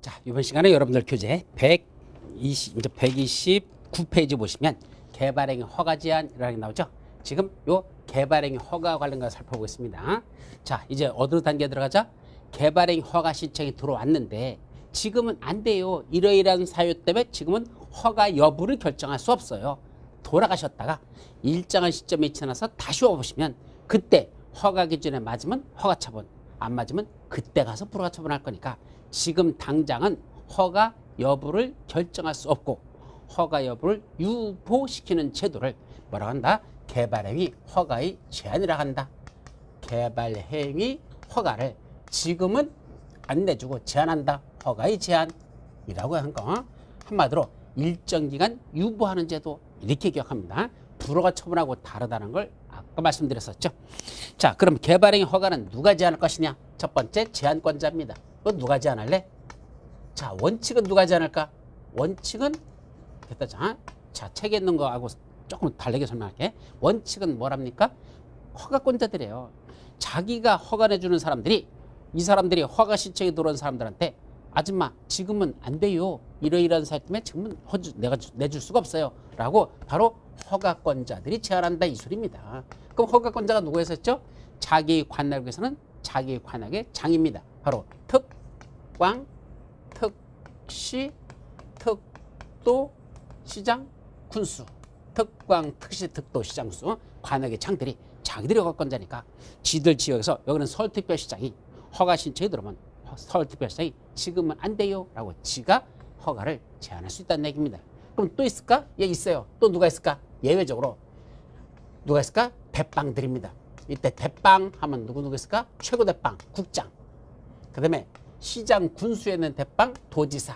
자, 이번 시간에 여러분들 교재 129페이지 보시면 개발행위 허가 제한이라는 게 나오죠. 지금 요 개발행위 허가 관련 거 살펴보고 있습니다. 자, 이제 어느 단계에 들어가자? 개발행위 허가 신청이 들어왔는데 지금은 안 돼요. 이러이러한 사유 때문에 지금은 허가 여부를 결정할 수 없어요. 돌아가셨다가 일정한 시점에 지나서 다시 와보시면 그때 허가 기준에 맞으면 허가 처분, 안 맞으면 그때 가서 불허가 처분할 거니까 지금 당장은 허가 여부를 결정할 수 없고 허가 여부를 유보시키는 제도를 뭐라고 한다? 개발행위 허가의 제한이라고 한다. 개발행위 허가를 지금은 안 내주고 제한한다. 허가의 제한이라고 한 거. 한마디로 일정 기간 유보하는 제도 이렇게 기억합니다. 불허가 처분하고 다르다는 걸 아까 말씀드렸었죠. 자, 그럼 개발행위 허가는 누가 제한할 것이냐? 첫 번째 제한권자입니다. 또 누가 제한할래? 자, 원칙은 누가 제한할까? 원칙은 됐다. 자, 책에 있는 거하고 조금 다르게 설명할게. 원칙은 뭐랍니까? 허가권자들이에요. 자기가 허가 내주는 사람들이 이 사람들이 허가 신청이 들어온 사람들한테 아줌마 지금은 안 돼요. 이러이러한 사유 때문에 지금은 내가 내줄 수가 없어요. 라고 바로 허가권자들이 제한한다 이 소리입니다. 그럼 허가권자가 누구였었죠? 자기 관할국에서는 자기 관할의 장입니다. 바로 특광, 특시, 특도, 시장, 군수. 특광, 특시, 특도, 시장수 관할의 장들이 자기들이 허가권자니까 지들 지역에서 여기는 서울특별시장이 허가 신청이 들어오면 서울특별시장이 지금은 안 돼요 라고 지가 허가를 제한할 수 있다는 얘기입니다. 그럼 또 있을까? 예, 있어요. 또 누가 있을까? 예외적으로 누가 있을까? 대빵들입니다. 이때 대빵 하면 누구 있을까? 최고대빵, 국장. 그 다음에 시장 군수에는 대빵, 도지사.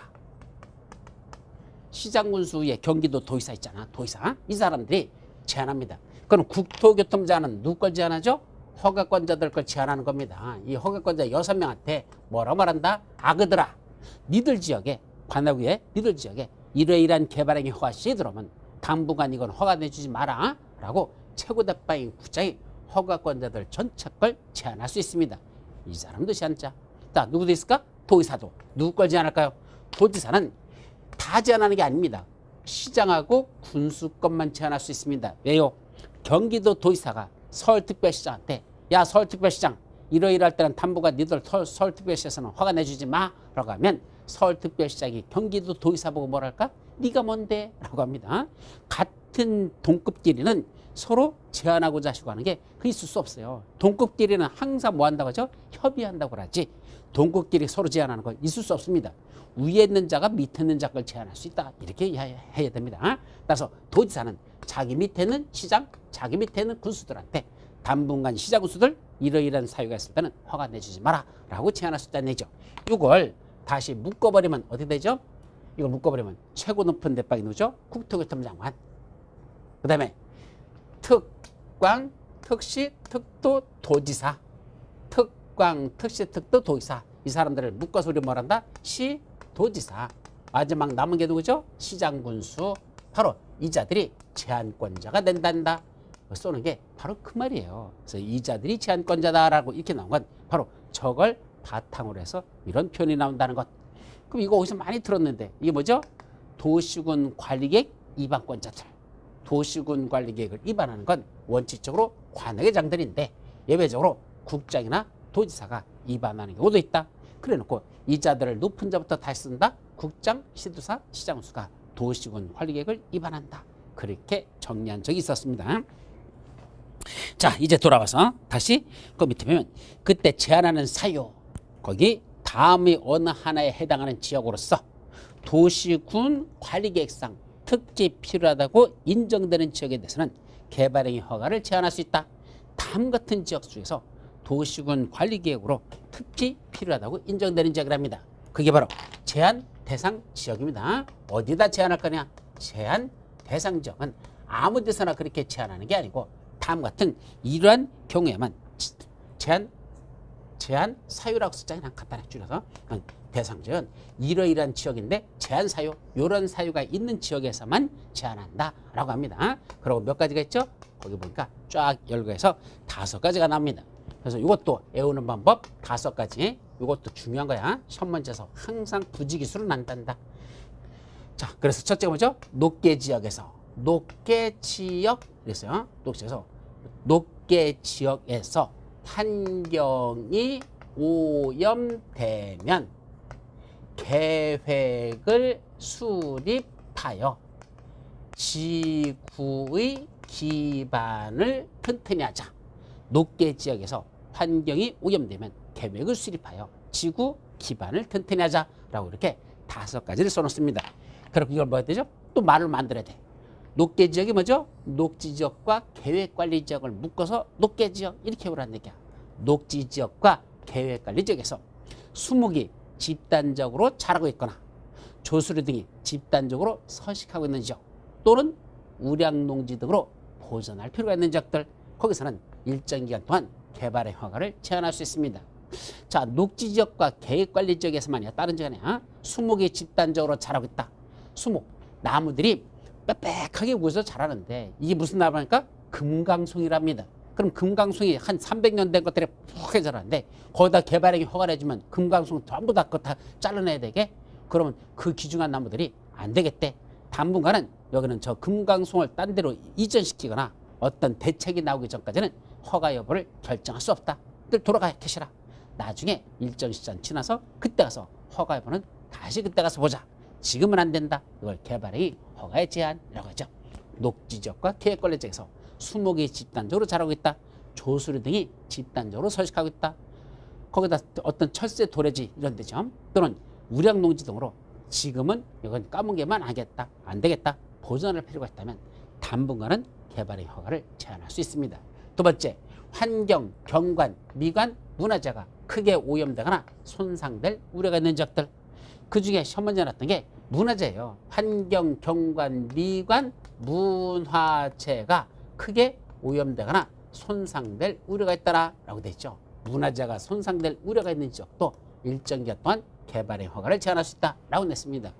시장 군수에 경기도 도의사 있잖아. 도의사. 이 사람들이 제한합니다. 그럼 국토교통 제한은 누구 걸 제한하죠? 허가권자들 걸 제한하는 겁니다. 이 허가권자 6명한테 뭐라고 말한다? 아그들아, 니들 지역에 관할구에 니들 지역에 이러이러한 개발행위 허가 시에 들어오면 당분간 이건 허가 내주지 마라 라고 최고대빵인 국장이 허가권자들 전체 걸 제한할 수 있습니다. 이 사람도 제한자. 자, 누구도 있을까? 도의사도. 누구 걸 제한할까요? 도지사는 다 제한하는 게 아닙니다. 시장하고 군수 것만 제한할 수 있습니다. 왜요? 경기도 도의사가 서울특별시장한테 야 서울특별시장 이러이러할 때는 당분간 니들 서울특별시에서는 허가 내주지 마 라고 하면 서울특별시장이 경기도 도의사 보고 뭐랄까? 네가 뭔데? 라고 합니다. 같은 동급끼리는 서로 제한하고자 하시고 하는 게 그 있을 수 없어요. 동급끼리는 항상 뭐 한다고 하죠? 협의한다고 하지. 동급끼리 서로 제한하는 건 있을 수 없습니다. 위에 있는 자가 밑에 있는 자를 제한할 수 있다. 이렇게 해야 됩니다. 따라서 도지사는 자기 밑에 있는 시장, 자기 밑에 있는 군수들한테 당분간 시장 군수들 이러이러한 사유가 있을 때는 허가 내주지 마라 라고 제한할 수 있다는 얘기죠. 이걸 다시 묶어버리면 어떻게 되죠? 이걸 묶어버리면 최고 높은 대빵이 누구죠? 국토교통장관. 그 다음에 특광, 특시, 특도, 도지사. 특광, 특시, 특도, 도지사. 이 사람들을 묶어서 우리 뭐란다? 시, 도지사. 마지막 남은 게 누구죠? 시장, 군수. 바로 이 자들이 제한권자가 된단다. 쏘는 게 바로 그 말이에요. 그래서 이 자들이 제한권자다라고 이렇게 나온 건 바로 저걸 바탕으로 해서 이런 표현이 나온다는 것. 그럼 이거 어디서 많이 들었는데 이게 뭐죠? 도시군 관리계획 위반권자들. 도시군 관리계획을 위반하는 건 원칙적으로 관할의 장들인데 예외적으로 국장이나 도지사가 위반하는 경우도 있다. 그래놓고 이 자들을 높은 자부터 다시 쓴다. 국장, 시도사, 시장수가 도시군 관리계획을 위반한다. 그렇게 정리한 적이 있었습니다. 자, 이제 돌아와서 다시 그 밑에 보면 그때 제한하는 사유 거기 다음의 어느 하나에 해당하는 지역으로서 도시군 관리계획상 특지 필요하다고 인정되는 지역에 대해서는 개발행위 허가를 제한할 수 있다. 다음 같은 지역 중에서 도시군 관리계획으로 특지 필요하다고 인정되는 지역이랍니다. 그게 바로 제한 대상 지역입니다. 어디다 제한할 거냐? 제한 대상 지역은 아무 데서나 그렇게 제한하는 게 아니고 다음 같은 이러한 경우에만 제한 사유라고 쓰자. 그냥 간단하게 줄여서 대상 지역은 이러이러한 지역인데 제한 사유 이런 사유가 있는 지역에서만 제한한다 라고 합니다. 그리고 몇 가지가 있죠? 거기 보니까 쫙 열거해서 5가지가 나옵니다. 그래서 이것도 외우는 방법 5가지. 이것도 중요한 거야. 시험 문제에서 항상 부지기수로 난단다. 자, 그래서 첫째 뭐죠? 녹계 지역에서 녹계 지역 그랬어요. 녹계 지역에서 환경이 오염되면 계획을 수립하여 지구의 기반을 튼튼히 하자. 녹계 지역에서 환경이 오염되면 계획을 수립하여 지구 기반을 튼튼히 하자라고 이렇게 5가지를 써놓습니다. 그럼 이걸 뭐 해야 되죠? 또 말을 만들어야 돼. 녹계 지역이 뭐죠? 녹지 지역과 계획관리 지역을 묶어서 녹계 지역 이렇게 오라는 얘기야. 녹지 지역과 계획관리 지역에서 수목이 집단적으로 자라고 있거나 조수리 등이 집단적으로 서식하고 있는 지역 또는 우량농지 등으로 보존할 필요가 있는 지역들, 거기서는 일정 기간 동안 개발의 허가를 제한할 수 있습니다. 자, 녹지 지역과 계획관리 지역에서만이야. 다른 지역이 아니야. 수목이 집단적으로 자라고 있다. 수목, 나무들이 빽빽하게 모여서 자라는데 이게 무슨 나무입니까? 금강송이랍니다. 그럼 금강송이 한 300년 된 것들이 푹하게 자라는데 거기다 개발행위 허가를 해주면 금강송 전부 다 그거 다 잘라내야 되게? 그러면 그 귀중한 나무들이 안 되겠대. 당분간은 여기는 저 금강송을 딴 데로 이전시키거나 어떤 대책이 나오기 전까지는 허가 여부를 결정할 수 없다. 늘 돌아가 계시라. 나중에 일정 시간 지나서 그때 가서 허가 여부는 다시 그때 가서 보자. 지금은 안 된다. 이걸 개발행위 허가의 제한이라고 하죠. 녹지 지역과 계획관리 지역에서 수목이 집단적으로 자라고 있다. 조수리 등이 집단적으로 서식하고 있다. 거기다 어떤 철새 도래지 이런 데죠. 또는 우량농지 등으로 지금은 이건 까먹게만 하겠다. 안 되겠다. 보존할 필요가 있다면 당분간은 개발의 허가를 제한할 수 있습니다. 두 번째, 환경, 경관, 미관, 문화재가 크게 오염되거나 손상될 우려가 있는 지역들. 그 중에 시험 문제 나왔던 게 문화재예요. 환경, 경관, 미관, 문화재가 크게 오염되거나 손상될 우려가 있다라고 돼 있죠. 문화재가 손상될 우려가 있는 지역도 일정 기간 동안 개발의 허가를 제한할 수 있다라고 냈습니다.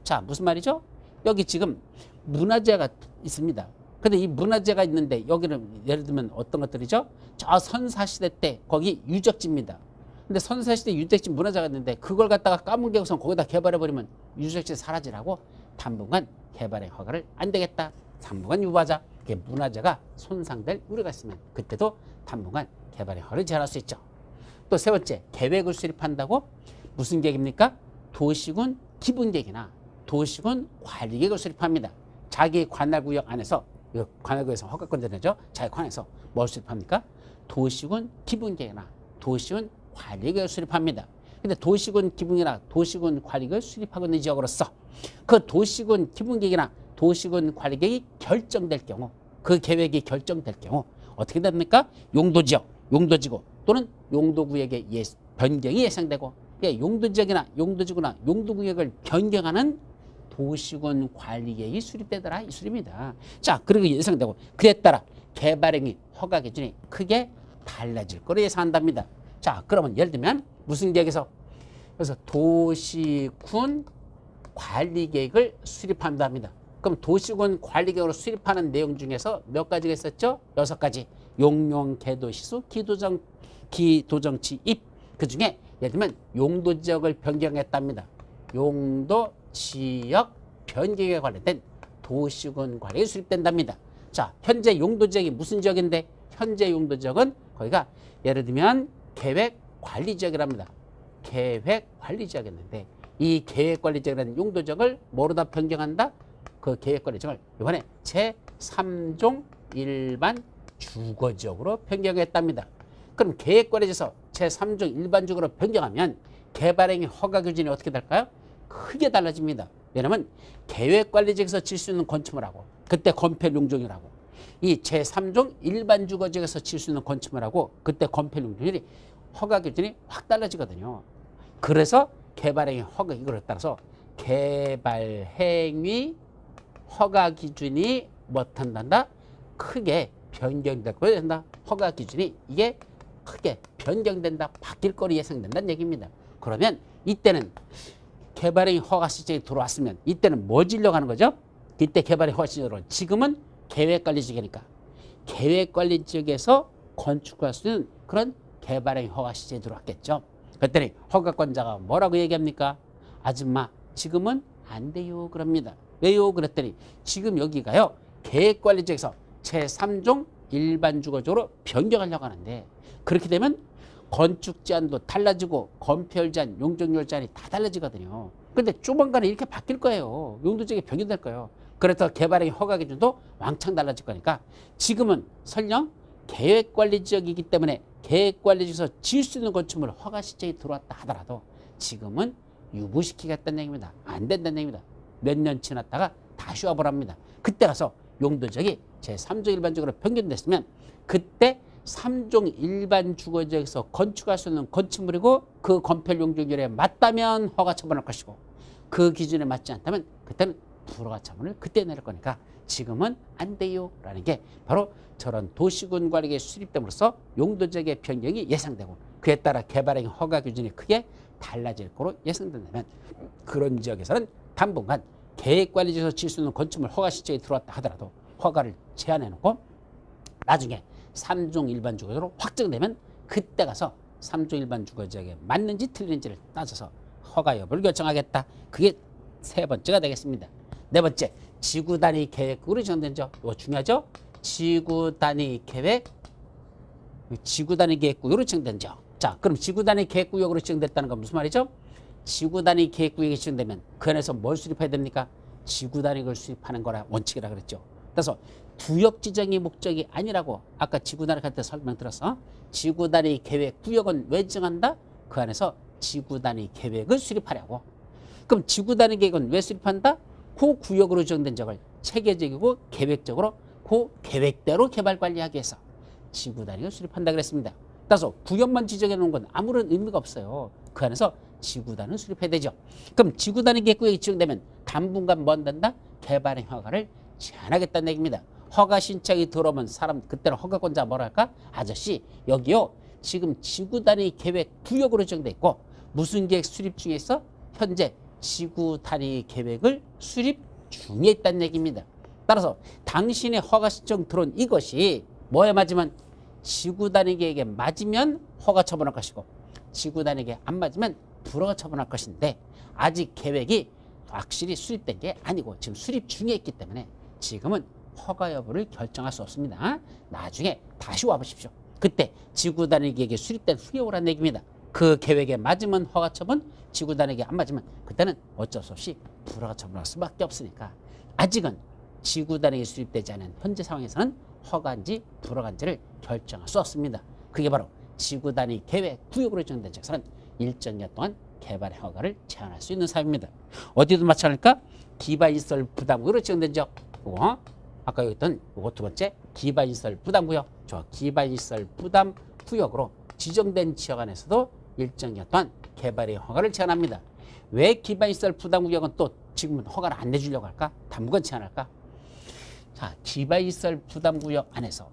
자, 무슨 말이죠? 여기 지금 문화재가 있습니다. 근데 이 문화재가 있는데 여기는 예를 들면 어떤 것들이죠? 저 선사시대 때 거기 유적지입니다. 근데 선사시대 유적지 문화재가 있는데 그걸 갖다가 까먹게 우선 거기다 개발해버리면 유적지 사라지라고 당분간 개발의 허가를 안 되겠다. 당분간 유보하자. 이게 문화재가 손상될 우려가 있으면 그때도 당분간 개발의 허가를 제한할 수 있죠. 또 세 번째, 계획을 수립한다고 무슨 계획입니까? 도시군 기본계획이나 도시군 관리계획을 수립합니다. 자기 관할구역 안에서 관할구역에서 허가권자 내죠. 자기 관에서 뭘 수립합니까? 도시군 기본계획이나 도시군 관리계획을 수립합니다. 근데 도시군 기본계획이나 도시군 관리계획을 수립하고 있는 지역으로서 그 도시군 기본계획이나 도시군 관리계획이 결정될 경우, 그 계획이 결정될 경우 어떻게 됩니까? 용도지역, 용도지구 또는 용도구역의 변경이 예상되고, 용도지역이나 용도지구나 용도구역을 변경하는 도시군 관리계획이 수립되더라 이 소리입니다. 자, 그리고 예상되고 그에 따라 개발행위 허가 기준이 크게 달라질 거로 예상한답니다. 자, 그러면 예를 들면 무슨 계획에서 그래서 도시군 관리계획을 수립한답니다. 그럼 도시군 관리계획으로 수립하는 내용 중에서 몇 가지가 있었죠? 6가지. 용용, 개도시수, 기도정치, 입. 그 중에 예를 들면 용도지역을 변경했답니다. 용도지역 변경에 관련된 도시군 관리에 수립된답니다. 자, 현재 용도지역이 무슨 지역인데? 현재 용도지역은 거기가 예를 들면 계획관리지역이랍니다. 계획관리지역이었는데 이 계획관리지역이라는 용도지역을 뭐로다 변경한다? 그 계획관리지역을 이번에 제3종 일반 주거지역으로 변경했답니다. 그럼 계획관리지에서 제3종 일반주거로 변경하면 개발행위 허가 기준이 어떻게 될까요? 크게 달라집니다. 왜냐하면 계획관리지역에서 질 수 있는 건축물 하고 그때 건폐용종이라고 이 제3종 일반주거지역에서 질 수 있는 건축물 하고 그때 건폐용종이 허가 기준이 확 달라지거든요. 그래서 개발행위 허가 이거에 따라서 개발행위 허가 기준이 못한단다? 크게 변경될 거야 된다. 허가 기준이 이게 크게 변경된다. 바뀔 거로 예상된다는 얘기입니다. 그러면 이때는 개발행위 허가 시점이 들어왔으면 이때는 뭐 지려고 하는 거죠? 이때 개발행위 허가 시점으로 지금은 계획관리 지역이니까 계획관리 지역에서 건축할 수 있는 그런 개발행위 허가 시제에 들어왔겠죠. 그랬더니 허가권자가 뭐라고 얘기합니까? 아줌마 지금은 안 돼요 그럽니다. 왜요? 그랬더니 지금 여기가요 계획관리지역에서 제3종 일반주거지역으로 변경하려고 하는데, 그렇게 되면 건축 제한도 달라지고 건폐율 제한, 용적률 제한이 다 달라지거든요. 근데 조만간에 이렇게 바뀔 거예요. 용도지역이 변경될 거예요. 그래서 개발행위 허가 기준도 왕창 달라질 거니까 지금은 설령 계획관리지역이기 때문에 계획관리지역에서 지을 수 있는 건축물 허가 시제에 들어왔다 하더라도 지금은 유보시키겠다는 얘기입니다. 안 된다는 얘기입니다. 몇 년 지났다가 다시 와보랍니다. 그때 가서 용도지역이 제3종 일반적으로 변경됐으면 그때 3종 일반 주거지역에서 건축할 수 있는 건축물이고 그 건폐율 용적률에 맞다면 허가 처분할 것이고, 그 기준에 맞지 않다면 그때는 불허가 처분을 그때 내릴 거니까 지금은 안 돼요 라는 게 바로 저런 도시군 관리계획 수립됨으로써 용도지역의 변경이 예상되고, 그에 따라 개발행위 허가 기준이 크게 달라질 거로 예상된다면 그런 지역에서는 당분간 계획관리지역에서 지을 수 있는 건축물 허가 시제에 들어왔다 하더라도 허가를 제한해놓고 나중에 3종 일반 주거지역으로 확정되면 그때 가서 3종 일반 주거지역에 맞는지 틀린지를 따져서 허가 여부를 결정하겠다. 그게 세 번째가 되겠습니다. 네 번째, 지구 단위 계획구역으로 지정된죠. 이거 중요하죠? 지구 단위 계획, 지구 단위 계획구역으로 지정된죠. 자, 그럼 지구 단위 계획구역으로 지정됐다는 건 무슨 말이죠? 지구 단위 계획구역이 지정되면 그 안에서 뭘 수립해야 됩니까? 지구 단위를 수립하는 거라 원칙이라 그랬죠. 그래서 구역 지정이 목적이 아니라고 아까 지구 단위 할 때 설명드렸어. 지구 단위 계획 구역은 왜 지정한다? 그 안에서 지구 단위 계획을 수립하려고. 그럼 지구 단위 계획은 왜 수립한다? 그 구역으로 지정된 지역을 체계적이고 계획적으로 그 계획대로 개발 관리하기 위해서 지구 단위를 수립한다 그랬습니다. 따라서 구역만 지정해 놓은 건 아무런 의미가 없어요. 그 안에서 지구 단위를 수립해야 되죠. 그럼 지구 단위 계획구역이 지정되면 당분간 뭐 한단다? 개발행 허가를 제한하겠다는 얘기입니다. 허가 신청이 들어오면 사람 그때는 허가권자 뭐라 할까? 아저씨 여기요 지금 지구 단위 계획 구역으로 지정돼 있고 무슨 계획 수립 중에 있어? 현재 지구 단위 계획을 수립 중에 있다는 얘기입니다. 따라서 당신의 허가 신청 들어온 이것이 뭐에 맞으면 지구 단위 계획에 맞으면 허가 처분할 것이고 지구 단위 계획 안 맞으면 불허가 처분할 것인데 아직 계획이 확실히 수립된 게 아니고 지금 수립 중에 있기 때문에 지금은 허가 여부를 결정할 수 없습니다. 나중에 다시 와보십시오. 그때 지구 단위 계획이 수립된 후에 오라는 얘기입니다. 그 계획에 맞으면 허가 처분, 지구 단위 계획 안 맞으면 그때는 어쩔 수 없이 불허가 처분할 수밖에 없으니까 아직은 지구 단위가 수립되지 않은 현재 상황에서는 허가인지 불허가인지를 결정할 수 없습니다. 그게 바로 지구 단위 계획 구역으로 지정된 지역에서는 일정 기간 동안 개발의 허가를 제한할 수 있는 사업입니다. 어디도 마찬가지일까? 기반시설 부담구역으로 지정된 지역. 이거 아까 여기 있던 이거 두 번째 기반시설 부담구역. 저 기반시설 부담구역으로 지정된 지역 안에서도 일정 기간 동안 개발의 허가를 제한합니다. 왜 기반시설 부담구역은 또 지금은 허가를 안 내주려고 할까? 당분간 제한할까? 자, 기반시설 부담구역 안에서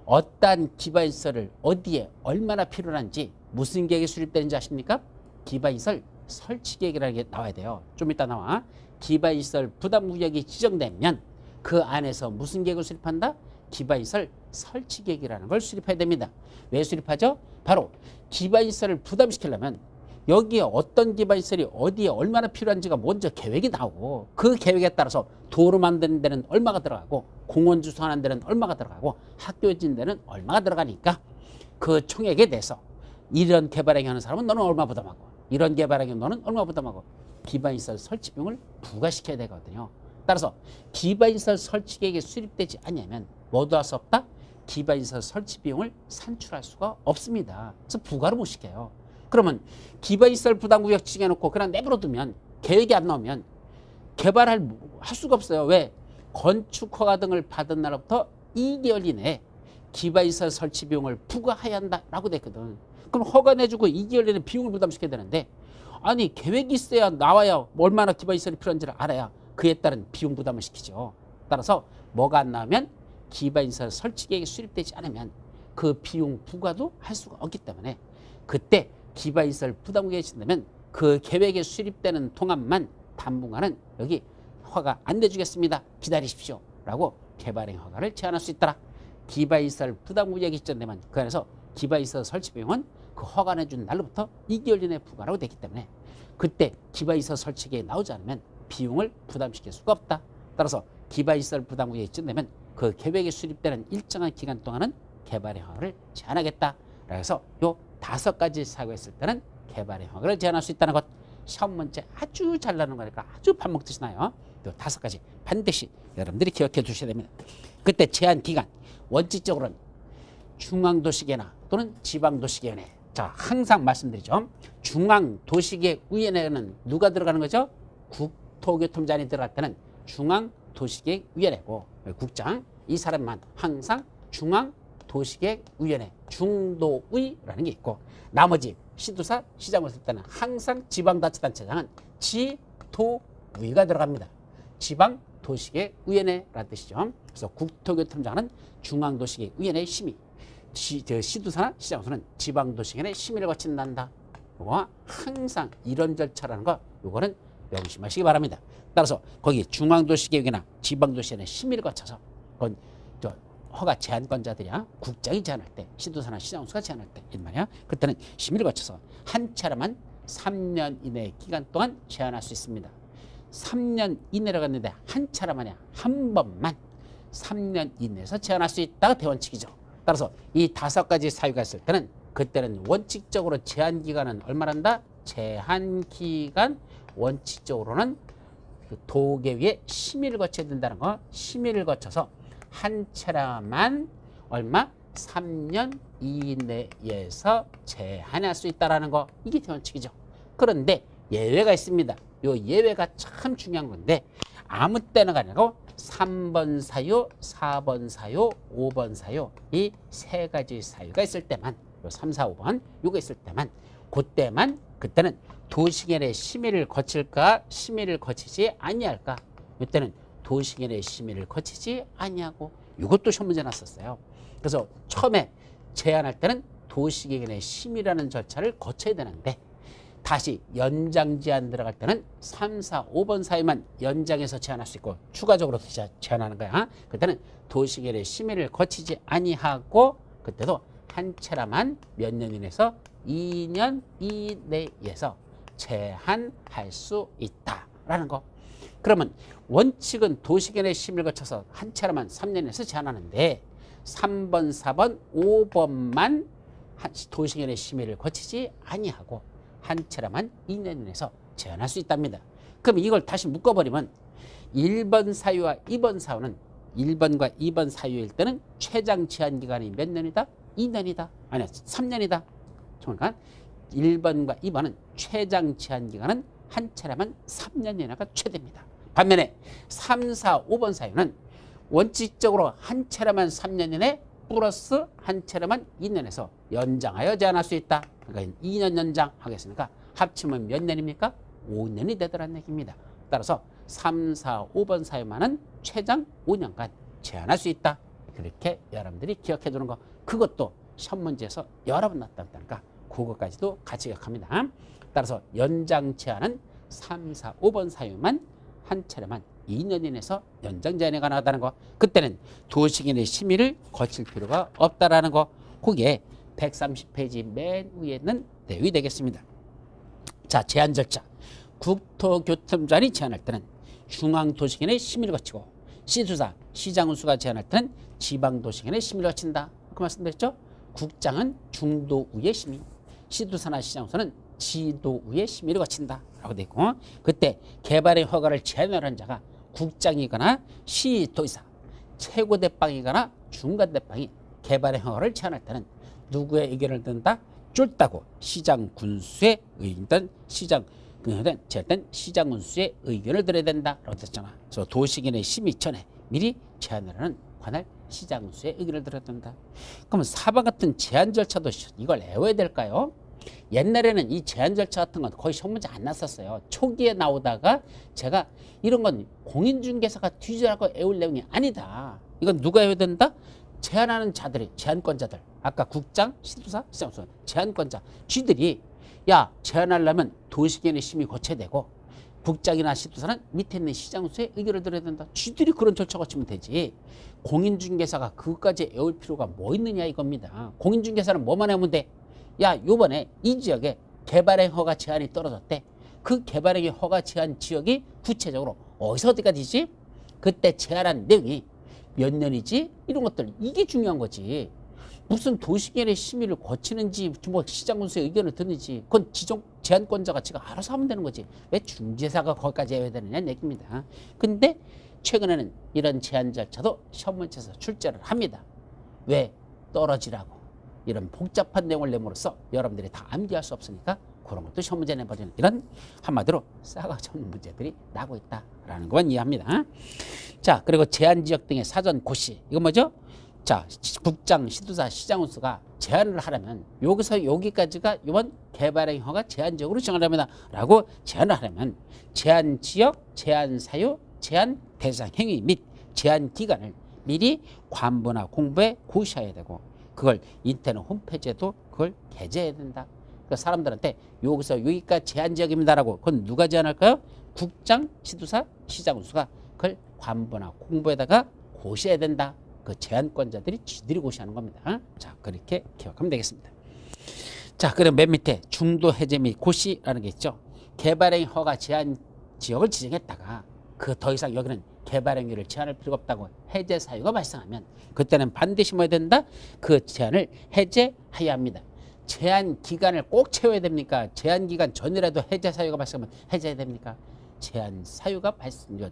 어떠한 기반시설을 어디에 얼마나 필요한지 무슨 계획이 수립되는지 아십니까? 기반시설 설치계획이라는 게 나와야 돼요. 좀 이따 나와. 기반시설 부담구역이 지정되면 그 안에서 무슨 계획을 수립한다? 기반시설 설치계획이라는 걸 수립해야 됩니다. 왜 수립하죠? 바로 기반시설을 부담시키려면 여기에 어떤 기반시설이 어디에 얼마나 필요한지가 먼저 계획이 나오고 그 계획에 따라서 도로 만드는 데는 얼마가 들어가고 공원 주소하는 데는 얼마가 들어가고 학교 짓는 데는 얼마가 들어가니까 그 총액에 대해서 이런 개발행위 하는 사람은 너는 얼마 부담하고 이런 개발행위 너는 얼마 부담하고 기반시설 설치 비용을 부과시켜야 되거든요. 따라서 기반시설 설치 계획이 수립되지 않으면 뭐도 할 수 없다? 기반시설 설치 비용을 산출할 수가 없습니다. 그래서 부과를 못 시켜요. 그러면 기반시설 부담구역 지정해놓고 그냥 내버려두면 계획이 안 나오면 개발할 수가 없어요. 왜? 건축허가 등을 받은 날부터 2개월 이내에 기반시설 설치 비용을 부과해야 한다라고 됐거든. 그럼 허가 내주고 2개월 내에 비용을 부담시켜야 되는데 아니 계획이 있어야 나와야 얼마나 기반시설이 필요한지를 알아야 그에 따른 비용 부담을 시키죠. 따라서 뭐가 안 나오면 기반시설 설치 계획이 수립되지 않으면 그 비용 부과도 할 수가 없기 때문에 그때 기반시설 부담구역이 지정되면 그 계획에 수립되는 동안만 당분간은 여기 허가 안 내주겠습니다. 기다리십시오. 라고 개발행 허가를 제한할 수 있더라. 기반시설 부담구역이 지정되면 그 안에서 기바에 있어서 설치 비용은 그 허가 내준 날로부터 2개월 이내에 부과라고 됐기 때문에 그때 기바에 있어서 설치 계획이 나오지 않으면 비용을 부담시킬 수가 없다. 따라서 기바에 있어서 부담 계획이 지정되면 그 계획이 수립되는 일정한 기간 동안은 개발의 허가를 제한하겠다. 그래서 요 5가지 사유가 있을 때는 개발의 허가를 제한할 수 있다는 것. 시험 문제 아주 잘 나오는 거니까 아주 밥 먹듯이 나요. 요 5가지 반드시 여러분들이 기억해 두셔야 됩니다. 그때 제한 기간 원칙적으로는 중앙도시계나 또는 지방도시계위원회. 자, 항상 말씀드리죠. 중앙도시계획위원회는 누가 들어가는 거죠? 국토교통부장이 들어갈 때는 중앙도시계획위원회고 국장 이 사람만 항상 중앙도시계획위원회 중도위라는 게 있고 나머지 시도사 시장을 쓸 때는 항상 지방자치단체장은 지도위가 들어갑니다. 지방도시계획위원회라는 뜻이죠. 그래서 국토교통부장은 중앙도시계획위원회의 심의 시도사나 시장소는 지방도시계획의 심의를 거친단다. 이거 항상 이런 절차라는 거 이거는 명심하시기 바랍니다. 따라서 거기 중앙도시계획이나 지방도시계획의 심의를 거쳐서 그건 저 허가 제한권자들이야 국장이 제한할 때 시도사나 시장소가 제한할 때 말이야 그때는 심의를 거쳐서 한 차례만 3년 이내 기간 동안 제한할 수 있습니다. 3년 이내라고 했는데 한 차례만이야 한 번만 3년 이내에서 제한할 수 있다가 대원칙이죠. 따라서 이 5가지 사유가 있을 때는 그때는 원칙적으로 제한 기간은 얼마란다? 제한 기간 원칙적으로는 그 도계위의 심의를 거쳐야 된다는 거. 심의를 거쳐서 한 차례만 얼마? 3년 이내에서 제한할 수 있다라는 거. 이게 대원칙이죠. 그런데 예외가 있습니다. 요 예외가 참 중요한 건데 아무 때나 아니고 3번 사유, 4번 사유, 5번 사유 이 3가지 사유가 있을 때만 요 3, 4, 5번 요거 있을 때만 그때만 그때는 도시계획의 심의를 거칠까 심의를 거치지 아니할까 이때는 도시계획의 심의를 거치지 아니하고 이것도 시험 문제 났었어요. 그래서 처음에 제안할 때는 도시계획의 심의라는 절차를 거쳐야 되는데 다시 연장 제한 들어갈 때는 3, 4, 5번 사이만 연장해서 제한할 수 있고 추가적으로 제한하는 거야. 그때는 도시계획의 심의를 거치지 아니하고 그때도 한 차례만 몇 년 이내에서 2년 이내에서 제한할 수 있다라는 거. 그러면 원칙은 도시계획의 심의를 거쳐서 한 차례만 3년에서 제한하는데 3번, 4번, 5번만 도시계획의 심의를 거치지 아니하고 한 차례만 2년 이내에서 제한할 수 있답니다. 그럼 이걸 다시 묶어버리면 1번 사유와 2번 사유는 1번과 2번 사유일 때는 최장 제한 기간이 몇 년이다? 2년이다. 아니 3년이다. 그러니까 1번과 2번은 최장 제한 기간은 한 차례만 3년 이내가 최대입니다. 반면에 3, 4, 5번 사유는 원칙적으로 한 차례만 3년 이내 플러스 한 차례만 2년에서 연장하여 제한할 수 있다. 그러니까 2년 연장하겠으니까 합치면 몇 년입니까? 5년이 되더라는 얘기입니다. 따라서 3, 4, 5번 사유만은 최장 5년간 제한할 수 있다. 그렇게 여러분들이 기억해 두는 거. 그것도 시험 문제에서 여러 번 나왔다니까 그것까지도 같이 기억합니다. 따라서 연장 제한은 3, 4, 5번 사유만 한 차례만 2년 이내에서 연장 제한이 가능하다는 거. 그때는 도시계획의 심의를 거칠 필요가 없다라는 거. 그게 130페이지 맨 위에 있는 내용이 되겠습니다. 자, 제한 절차. 국토교통부장이 제한할 때는 중앙도시계획의 심의를 거치고 시도사, 시장운수가 제한할 때는 지방도시계획의 심의를 거친다. 그 말씀드렸죠? 국장은 중도위의 심의, 시도사나 시장운수는 지도위의 심의를 거친다. 라고 되어 있고 그때 개발의 허가를 제한하는 자가 국장이거나 시도의사, 최고대빵이거나 중간대빵이 개발의 허가를 제한할 때는 누구의 의견을 듣는다? 쫄다고 시장 군수의 의견, 제한된 시장 군수의 의견을 들어야 된다라고 했잖아. 그래서 도시계획의 심의 전에 미리 제한을 하는 관할 시장 군수의 의견을 들어야 된다. 그러면 4번 같은 제한 절차도 이걸 외워야 될까요? 옛날에는 이 제한 절차 같은 건 거의 시험 문제 안 났었어요. 초기에 나오다가 제가 이런 건 공인중개사가 뒤져라고 외울 내용이 아니다. 이건 누가 외워야 된다? 제한하는 자들이, 제한권자들. 아까 국장, 시도사, 시장소 제한권자. 쥐들이 야 제한하려면 도시계획의 심의 거쳐야 되고 국장이나 시도사는 밑에 있는 시장수의 의견을 들어야 된다. 쥐들이 그런 절차 거치면 되지. 공인중개사가 그것까지 외울 필요가 뭐 있느냐 이겁니다. 공인중개사는 뭐만 하면 돼? 야, 요번에 이 지역에 개발행 허가 제한이 떨어졌대. 그 개발행위 허가 제한 지역이 구체적으로 어디서 어디까지지? 그때 제한한 내용이 몇 년이지? 이런 것들, 이게 중요한 거지. 무슨 도시계획 심의를 거치는지 뭐 시장군수의 의견을 듣는지 그건 지정 제한권자가 지가 알아서 하면 되는 거지. 왜 중개사가 거기까지 해야 되느냐는 얘기입니다. 근데 최근에는 이런 제한 절차도 시험 문제에서 출제를 합니다. 왜? 떨어지라고. 이런 복잡한 내용을 내므로써 여러분들이 다 암기할 수 없으니까 그런 것도 시험 문제 내버리는 이런 한마디로 싸가지 없는 문제들이 나고 있다라는 것만 이해합니다. 자, 그리고 제한지역 등의 사전 고시. 이건 뭐죠? 자, 국장, 시도사, 시장운수가 제한을 하려면 여기서 여기까지가 이번 개발행 허가 제한지역으로 정하랍니다. 라고 제한을 하려면 제한지역, 제한사유, 제한 대상 행위 및 제한 기간을 미리 관부나 공부에 고시해야 되고 그걸 인터넷 홈페이지에도 그걸 게재해야 된다. 그러니까 사람들한테 여기서 여기까지 제한지역입니다라고 그건 누가 제한할까요? 국장, 시도사, 시장운수가 그걸 관부나 공부에다가 고시해야 된다. 그 제한권자들이 쥐들이 고시하는 겁니다. 자, 그렇게 기억하면 되겠습니다. 자, 그럼 맨 밑에 중도 해제 및 고시라는 게 있죠. 개발행위 허가 제한 지역을 지정했다가 그 더 이상 여기는 개발행위를 제한할 필요가 없다고 해제 사유가 발생하면 그때는 반드시 뭐 해야 된다? 그 제한을 해제해야 합니다. 제한 기간을 꼭 채워야 됩니까? 제한 기간 전이라도 해제 사유가 발생하면 해제해야 됩니까? 제한 사유가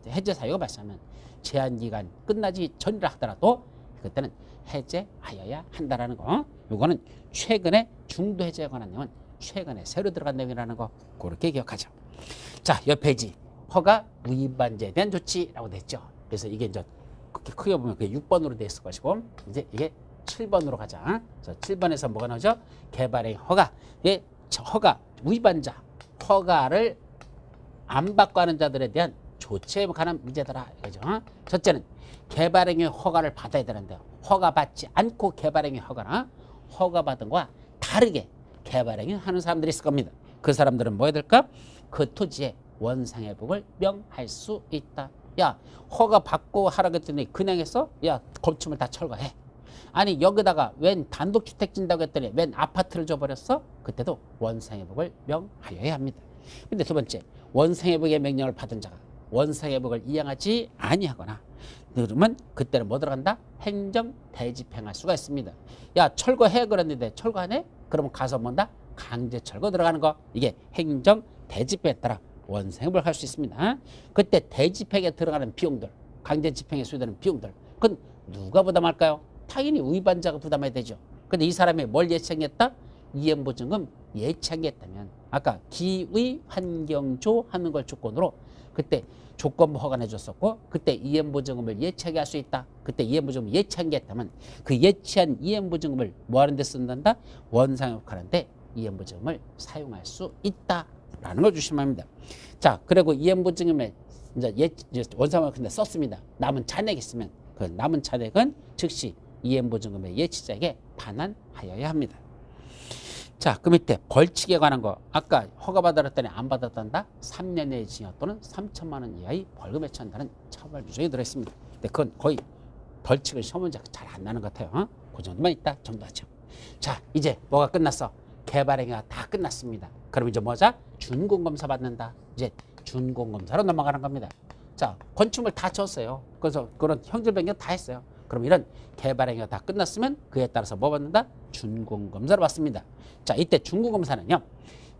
해제 사유가 발생하면 제한 기간 끝나지 전이라 하더라도 그때는 해제하여야 한다라는 거. 요거는 최근에 중도 해제에 관한 내용은 최근에 새로 들어간 내용이라는 거 그렇게 기억하죠. 자, 옆 페이지 허가 위반자에 대한 조치라고 됐죠. 그래서 이게 이제 그렇게 크게 보면 그게 6번으로 돼 있을 것이고 이제 이게 7번으로 가자. 그래서 7번에서 뭐가 나오죠? 개발행 허가. 예, 허가 위반자 허가를 안 받고 하는 자들에 대한 조치에 관한 문제더라 이거죠. 첫째는 개발행위 허가를 받아야 되는데 허가받지 않고 개발행위 허가나 허가받은 거와 다르게 개발행위 하는 사람들이 있을 겁니다. 그 사람들은 뭐 해야 될까? 그 토지에 원상회복을 명할 수 있다. 야, 허가 받고 하라고 했더니 그냥 했어? 야, 건축물 다 철거해. 아니 여기다가 웬 단독주택 짓는다고 했더니 웬 아파트를 줘버렸어? 그때도 원상회복을 명하여야 합니다. 근데 두 번째, 원상회복의 명령을 받은 자가 원상회복을 이행하지 아니하거나 그러면 그때는 뭐 들어간다? 행정 대집행할 수가 있습니다. 야, 철거해 그랬는데 철거하네? 그러면 가서 뭔다? 강제 철거 들어가는 거. 이게 행정 대집행에 따라 원상회복을 할 수 있습니다. 그때 대집행에 들어가는 비용들, 강제 집행에 소요되는 비용들, 그건 누가 부담할까요? 당연히 위반자가 부담해야 되죠. 근데 이 사람이 뭘 예치하겠다? 이행보증금 예치하겠다면 아까 기의 환경조 하는 걸 조건으로 그때 조건부 허가해 줬었고 그때 이행보증금을 예치하게 할 수 있다. 그때 이행보증금을 예치하겠다면 그 예치한 이행보증금을 뭐 하는 데 쓴단다? 원상회복하는데 이행보증금을 사용할 수 있다라는 걸 조심합니다. 자, 그리고 이행보증금을 이제 원상회복하는데 썼습니다. 남은 잔액이 있으면 그 남은 잔액은 즉시 이행보증금의 예치자에게 반환하여야 합니다. 자, 그 밑에 벌칙에 관한 거 아까 허가받았더니 안 받았단다 3년 이하의 징역 또는 3천만 원 이하의 벌금에 처한다는 처벌 규정이 들어있습니다. 근데 그건 거의 벌칙을 시험 문제가 잘 안 나는 것 같아요. 그 정도만 있다 정도하죠. 자, 이제 뭐가 끝났어? 개발행위가 다 끝났습니다. 그럼 이제 뭐자? 준공검사 받는다. 이제 준공검사로 넘어가는 겁니다. 자, 건축물 다 쳤어요. 그래서 그런 형질 변경 다 했어요. 그럼 이런 개발행위가 다 끝났으면 그에 따라서 뭐 받는다? 준공검사를 받습니다. 자, 이때 준공검사는요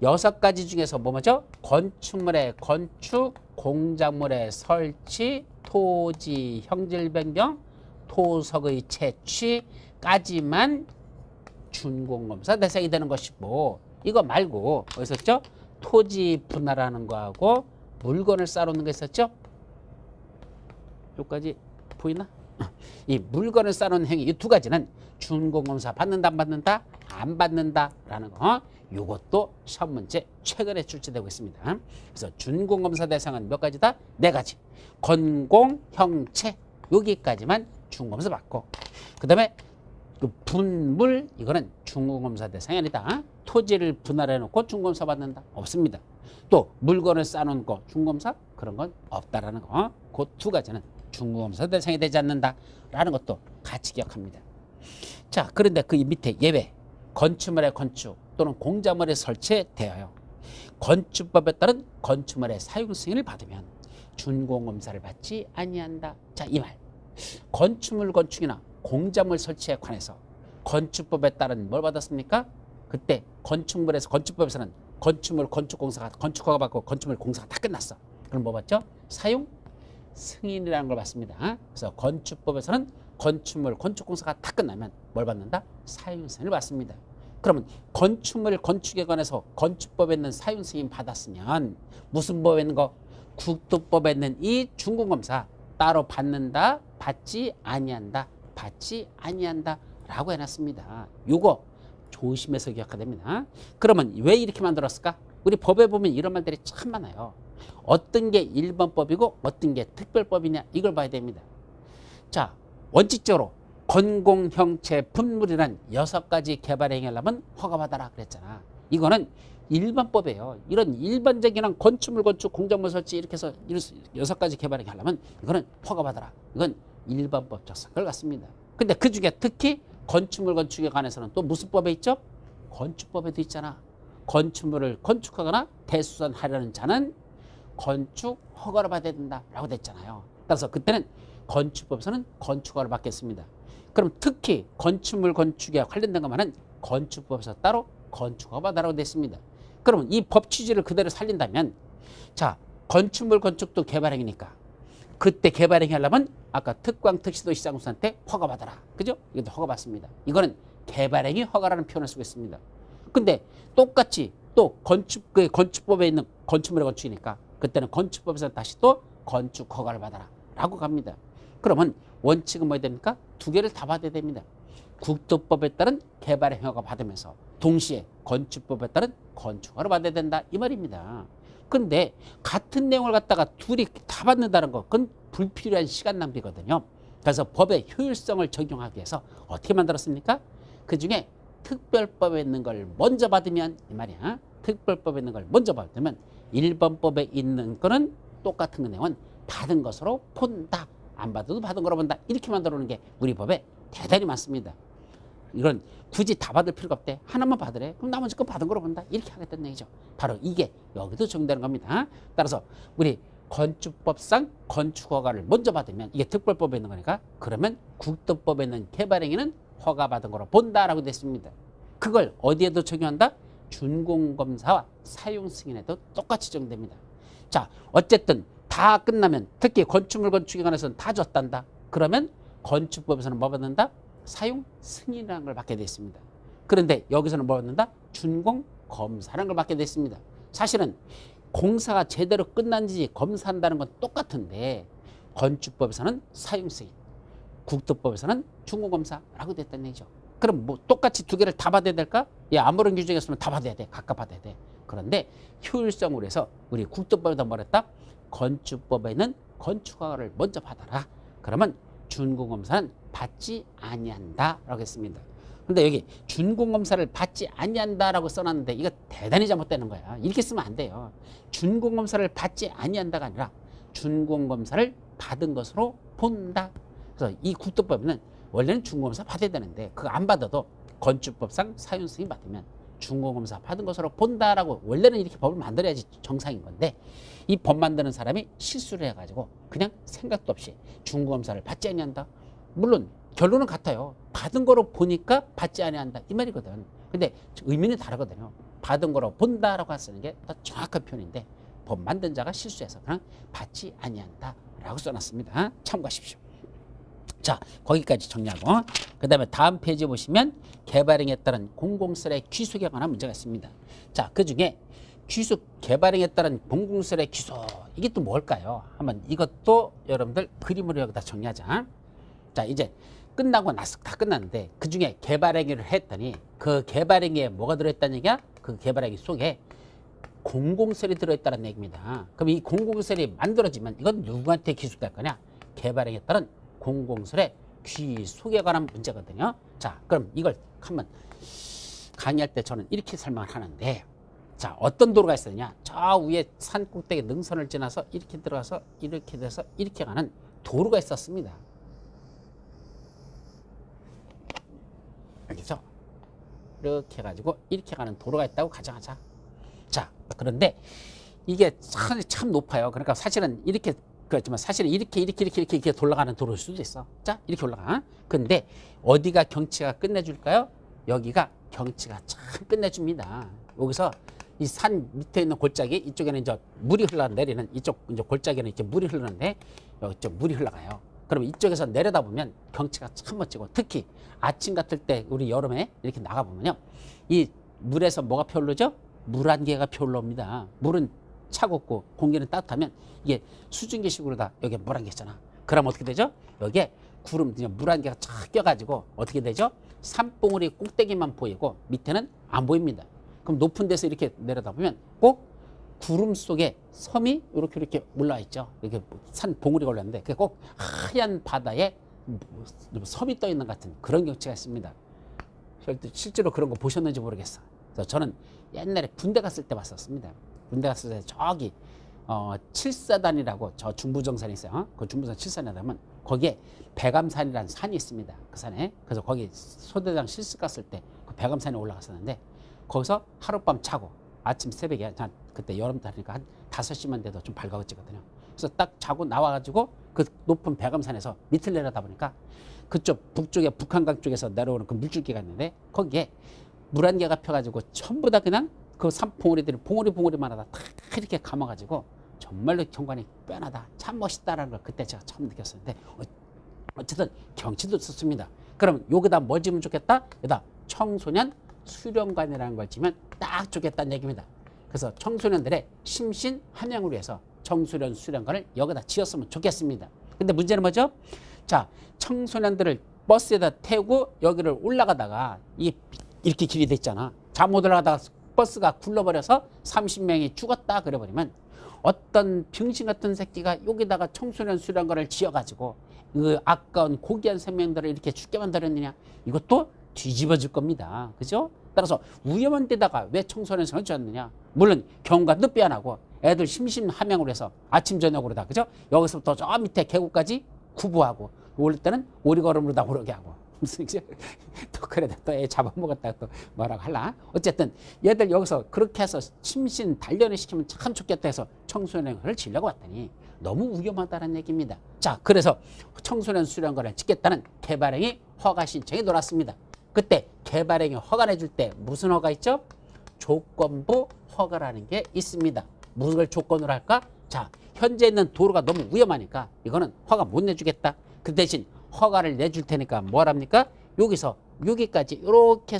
6가지 중에서 뭐죠? 건축물의 건축, 공작물의 설치, 토지 형질 변경, 토석의 채취까지만 준공검사 대상이 되는 것이고 이거 말고 어디서 있었죠? 토지 분할하는 거하고 물건을 쌓아놓는 거 있었죠? 여기까지 보이나? 이 물건을 쌓아놓는 행위 이 두 가지는 준공검사 받는다 안 받는다? 안 받는다라는 거. 이것도 시험 문제 최근에 출제되고 있습니다. 그래서 준공검사 대상은 몇 가지다? 4가지. 건공, 형체 여기까지만 준공검사 받고 그 다음에 그 분물 이거는 중공검사 대상이 아니다. 토지를 분할해 놓고 중공검사 받는다. 없습니다. 또 물건을 쌓아놓은 거 중공검사 그런 건 없다라는 거. 그 두 가지는 중공검사 대상이 되지 않는다라는 것도 같이 기억합니다. 자, 그런데 그 밑에 예외 건축물의 건축 또는 공작물의 설치에 대하여 건축법에 따른 건축물의 사용 승인을 받으면 준공검사를 받지 아니한다. 자, 이 말. 건축물 건축이나 공작물 설치에 관해서 건축법에 따른 뭘 받았습니까? 그때 건축물에서 건축법에서는 건축물 건축공사가 건축허가 받고 건축물 공사가 다 끝났어. 그럼 뭐 받죠? 사용 승인이라는 걸 받습니다. 그래서 건축법에서는 건축물 건축공사가 다 끝나면 뭘 받는다? 사용 승인을 받습니다. 그러면 건축물 건축에 관해서 건축법에 있는 사용 승인 받았으면 무슨 법에 있는 거? 국토법에 있는 이 준공검사 따로 받는다, 받지 아니한다, 받지 아니한다 라고 해놨습니다. 요거 조심해서 기억해야 됩니다. 그러면 왜 이렇게 만들었을까? 우리 법에 보면 이런 말들이 참 많아요. 어떤 게 일반법이고 어떤 게 특별법이냐 이걸 봐야 됩니다. 자, 원칙적으로 건공형체 분물이란 6가지 개발 행위하려면 허가받아라 그랬잖아. 이거는 일반법이에요. 이런 일반적인 건축물 건축 공작물 설치 이렇게 해서 6가지 개발 행위 하려면 이거는 허가받아라. 이건 일반법적 성격을 갖습니다. 근데 그 중에 특히 건축물 건축에 관해서는 또 무슨 법에 있죠? 건축법에도 있잖아. 건축물을 건축하거나 대수선하려는 자는 건축 허가를 받아야 된다라고 됐잖아요. 따라서 그때는 건축법에서는 건축 허가를 받겠습니다. 그럼 특히 건축물 건축에 관련된 것만은 건축법에서 따로 건축 허가 받아라고 됐습니다. 그러면 이 법 취지를 그대로 살린다면 자, 건축물 건축도 개발행위니까 그때 개발행위 하려면 아까 특광 특시도 시장공사한테 허가받아라. 그죠? 이것도 허가받습니다. 이거는 개발행위 허가라는 표현을 쓰고 있습니다. 근데 똑같이 또 건축법에 있는 건축물의 건축이니까 그때는 건축법에서 다시 또 건축 허가를 받아라 라고 갑니다. 그러면 원칙은 뭐 됩니까? 두 개를 다 받아야 됩니다. 국토법에 따른 개발행위 허가 받으면서 동시에 건축법에 따른 건축 허가를 받아야 된다 이 말입니다. 근데 같은 내용을 갖다가 둘이 다 받는다는 거 그건 불필요한 시간 낭비거든요. 그래서 법의 효율성을 적용하기 위해서 어떻게 만들었습니까? 그중에 특별법에 있는 걸 먼저 받으면 이 말이야. 특별법에 있는 걸 먼저 받으면 일반법에 있는 거는 똑같은 내용은 받은 것으로 본다. 안 받아도 받은 거로 본다. 이렇게 만들어 놓은 게 우리 법에 대단히 많습니다. 이건 굳이 다 받을 필요가 없대. 하나만 받으래. 그럼 나머지 거 받은 거로 본다. 이렇게 하겠다는 얘기죠. 바로 이게 여기도 적용되는 겁니다. 따라서 우리 건축법상 건축허가를 먼저 받으면 이게 특별법에 있는 거니까 그러면 국토법에 있는 개발행위는 허가받은 거로 본다라고 됐습니다. 그걸 어디에도 적용한다? 준공검사와 사용승인에도 똑같이 적용됩니다. 자, 어쨌든 다 끝나면 특히 건축물 건축에 관해서는 다 줬단다. 그러면 건축법에서는 뭐 받는다? 사용 승인이라는 걸 받게 됐습니다. 그런데 여기서는 뭐 받는다? 준공검사라는 걸 받게 됐습니다. 사실은 공사가 제대로 끝난지 검사한다는 건 똑같은데 건축법에서는 사용 승인, 국토법에서는 준공검사라고 됐다는 얘기죠. 그럼 뭐 똑같이 두 개를 다 받아야 될까? 예, 아무런 규정이 없으면 다 받아야 돼. 각각 받아야 돼. 그런데 효율성으로 해서 우리 국토법에다 뭐랬다? 건축법에는 건축허가를 먼저 받아라. 그러면 준공검사는 받지 아니한다라고 했습니다. 근데 여기 준공검사를 받지 아니한다라고 써놨는데 이거 대단히 잘못되는 거야. 이렇게 쓰면 안 돼요. 준공검사를 받지 아니한다가 아니라 준공검사를 받은 것으로 본다. 그래서 이 국토법에는 원래는 준공검사 받아야 되는데 그거 안 받아도 건축법상 사용승인 받으면 준공검사 받은 것으로 본다라고 원래는 이렇게 법을 만들어야지 정상인 건데 이 법 만드는 사람이 실수를 해가지고 그냥 생각도 없이 준공검사를 받지 아니한다. 물론 결론은 같아요. 받은 거로 보니까 받지 아니한다 이 말이거든. 근데 의미는 다르거든요. 받은 거로 본다라고 쓰는 게 더 정확한 표현인데 법 만든 자가 실수해서 그냥 받지 아니한다라고 써놨습니다. 참고하십시오. 자, 거기까지 정리하고 그 다음에 다음 페이지 보시면 개발행위에 따른 공공시설의 귀속에 관한 문제가 있습니다. 자, 그 중에 귀속 개발행위에 따른 공공시설의 귀속 이게 또 뭘까요? 한번 이것도 여러분들 그림으로 여기다 정리하자. 자, 이제 끝나고 나서 다 끝났는데 그 중에 개발행위를 했더니 그 개발행위에 뭐가 들어있다는 얘기야? 그 개발행위 속에 공공시설이 들어있다는 얘기입니다. 그럼 이 공공시설이 만들어지면 이건 누구한테 귀속될 거냐? 개발행위에 따른 공공시설에 귀속에 관한 문제거든요. 자, 그럼 이걸 한번 강의할 때 저는 이렇게 설명을 하는데, 자, 어떤 도로가 있었냐? 저 위에 산 꼭대기 능선을 지나서 이렇게 들어가서 이렇게 돼서 이렇게 가는 도로가 있었습니다. 여기서 이렇게 해가지고 이렇게 가는 도로가 있다고 가정하자. 자, 그런데 이게 참 높아요. 그러니까 사실은 이렇게, 그렇지만 사실은 이렇게 돌아가는 도로일 수도 있어. 자, 이렇게 올라가. 근데 어디가 경치가 끝내줄까요? 여기가 경치가 참 끝내줍니다. 여기서 이 산 밑에 있는 골짜기, 이쪽에는 이제 물이 흘러 내리는, 이쪽 이제 골짜기는 이렇게 물이 흐르는데 이쪽 물이 흘러가요. 그러면 이쪽에서 내려다 보면 경치가 참 멋지고, 특히 아침 같을 때 우리 여름에 이렇게 나가 보면요, 이 물에서 뭐가 펴오르죠? 물 안개가 펴올라옵니다. 물은 차갑고 공기는 따뜻하면 이게 수증기식으로 다 여기 물 안개 있잖아. 그럼 어떻게 되죠? 여기에 구름, 물 안개가 쫙 껴가지고 어떻게 되죠? 산봉우리 꼭대기만 보이고 밑에는 안 보입니다. 그럼 높은 데서 이렇게 내려다보면 꼭 구름 속에 섬이 이렇게 올라와 있죠. 이렇게 산 봉우리가 올랐는데 그게 꼭 하얀 바다에 섬이 떠 있는 같은 그런 경치가 있습니다. 실제로 그런 거 보셨는지 모르겠어. 그래서 저는 옛날에 군대 갔을 때 봤었습니다. 군대 갔을 때 저기 7사단이라고 저 중부정산이 있어요. 그 중부정 7사단에 가면 거기에 백암산이라는 산이 있습니다. 그 산에. 그래서 거기 소대장 실습 갔을 때 그 백암산에 올라갔었는데, 거기서 하룻밤 자고 아침 새벽에, 그때 여름 달이니까 한 5시만 돼도 좀 밝아지거든요. 그래서 딱 자고 나와가지고 그 높은 백암산에서 밑을 내려다 보니까 그쪽 북쪽에 북한강 쪽에서 내려오는 그 물줄기가 있는데, 거기에 물안개가 펴가지고 전부 다 그냥 그 산봉우리들이 봉우리만 하다 탁 이렇게 감아가지고 정말로 경관이 빼나다, 참 멋있다라는 걸 그때 제가 처음 느꼈었는데, 어쨌든 경치도 좋습니다. 그럼 여기다 뭐 지으면 좋겠다? 여기다 청소년 수련관이라는 걸 지면 딱 좋겠다는 얘기입니다. 그래서 청소년들의 심신 함양을 위해서 청소년 수련관을 여기다 지었으면 좋겠습니다. 근데 문제는 뭐죠? 자, 청소년들을 버스에다 태우고 여기를 올라가다가 이게 이렇게 길이 돼 있잖아. 잘못 올라가다가 버스가 굴러버려서 30명이 죽었다 그래버리면 어떤 병신 같은 새끼가 여기다가 청소년 수련관을 지어가지고 그 아까운 고귀한 생명들을 이렇게 죽게 만들었느냐? 이것도 뒤집어질 겁니다. 그죠? 따라서 위험한 데다가 왜 청소년 생을 지었느냐? 물론 경관도 빼어나고 애들 심심함양으로 해서 아침 저녁으로 다, 그죠? 여기서부터 저 밑에 계곡까지 구부하고 올릴 때는 오리걸음으로 다 오르게 하고 무슨 또 그래도 또 애 잡아먹었다 또 뭐라고 할라? 어쨌든 얘들 여기서 그렇게 해서 심신 단련을 시키면 참 좋겠다 해서 청소년을 지려고 왔더니 너무 위험하다는 얘기입니다. 자, 그래서 청소년 수련관을 짓겠다는 개발행위 허가 신청이 들어왔습니다. 그때 개발행위 허가 내줄 때 무슨 허가 있죠? 조건부 허가라는 게 있습니다. 무슨 걸 조건으로 할까? 자, 현재 있는 도로가 너무 위험하니까 이거는 허가 못 내주겠다. 그 대신 허가를 내줄 테니까 뭐랍니까? 여기서 여기까지 이렇게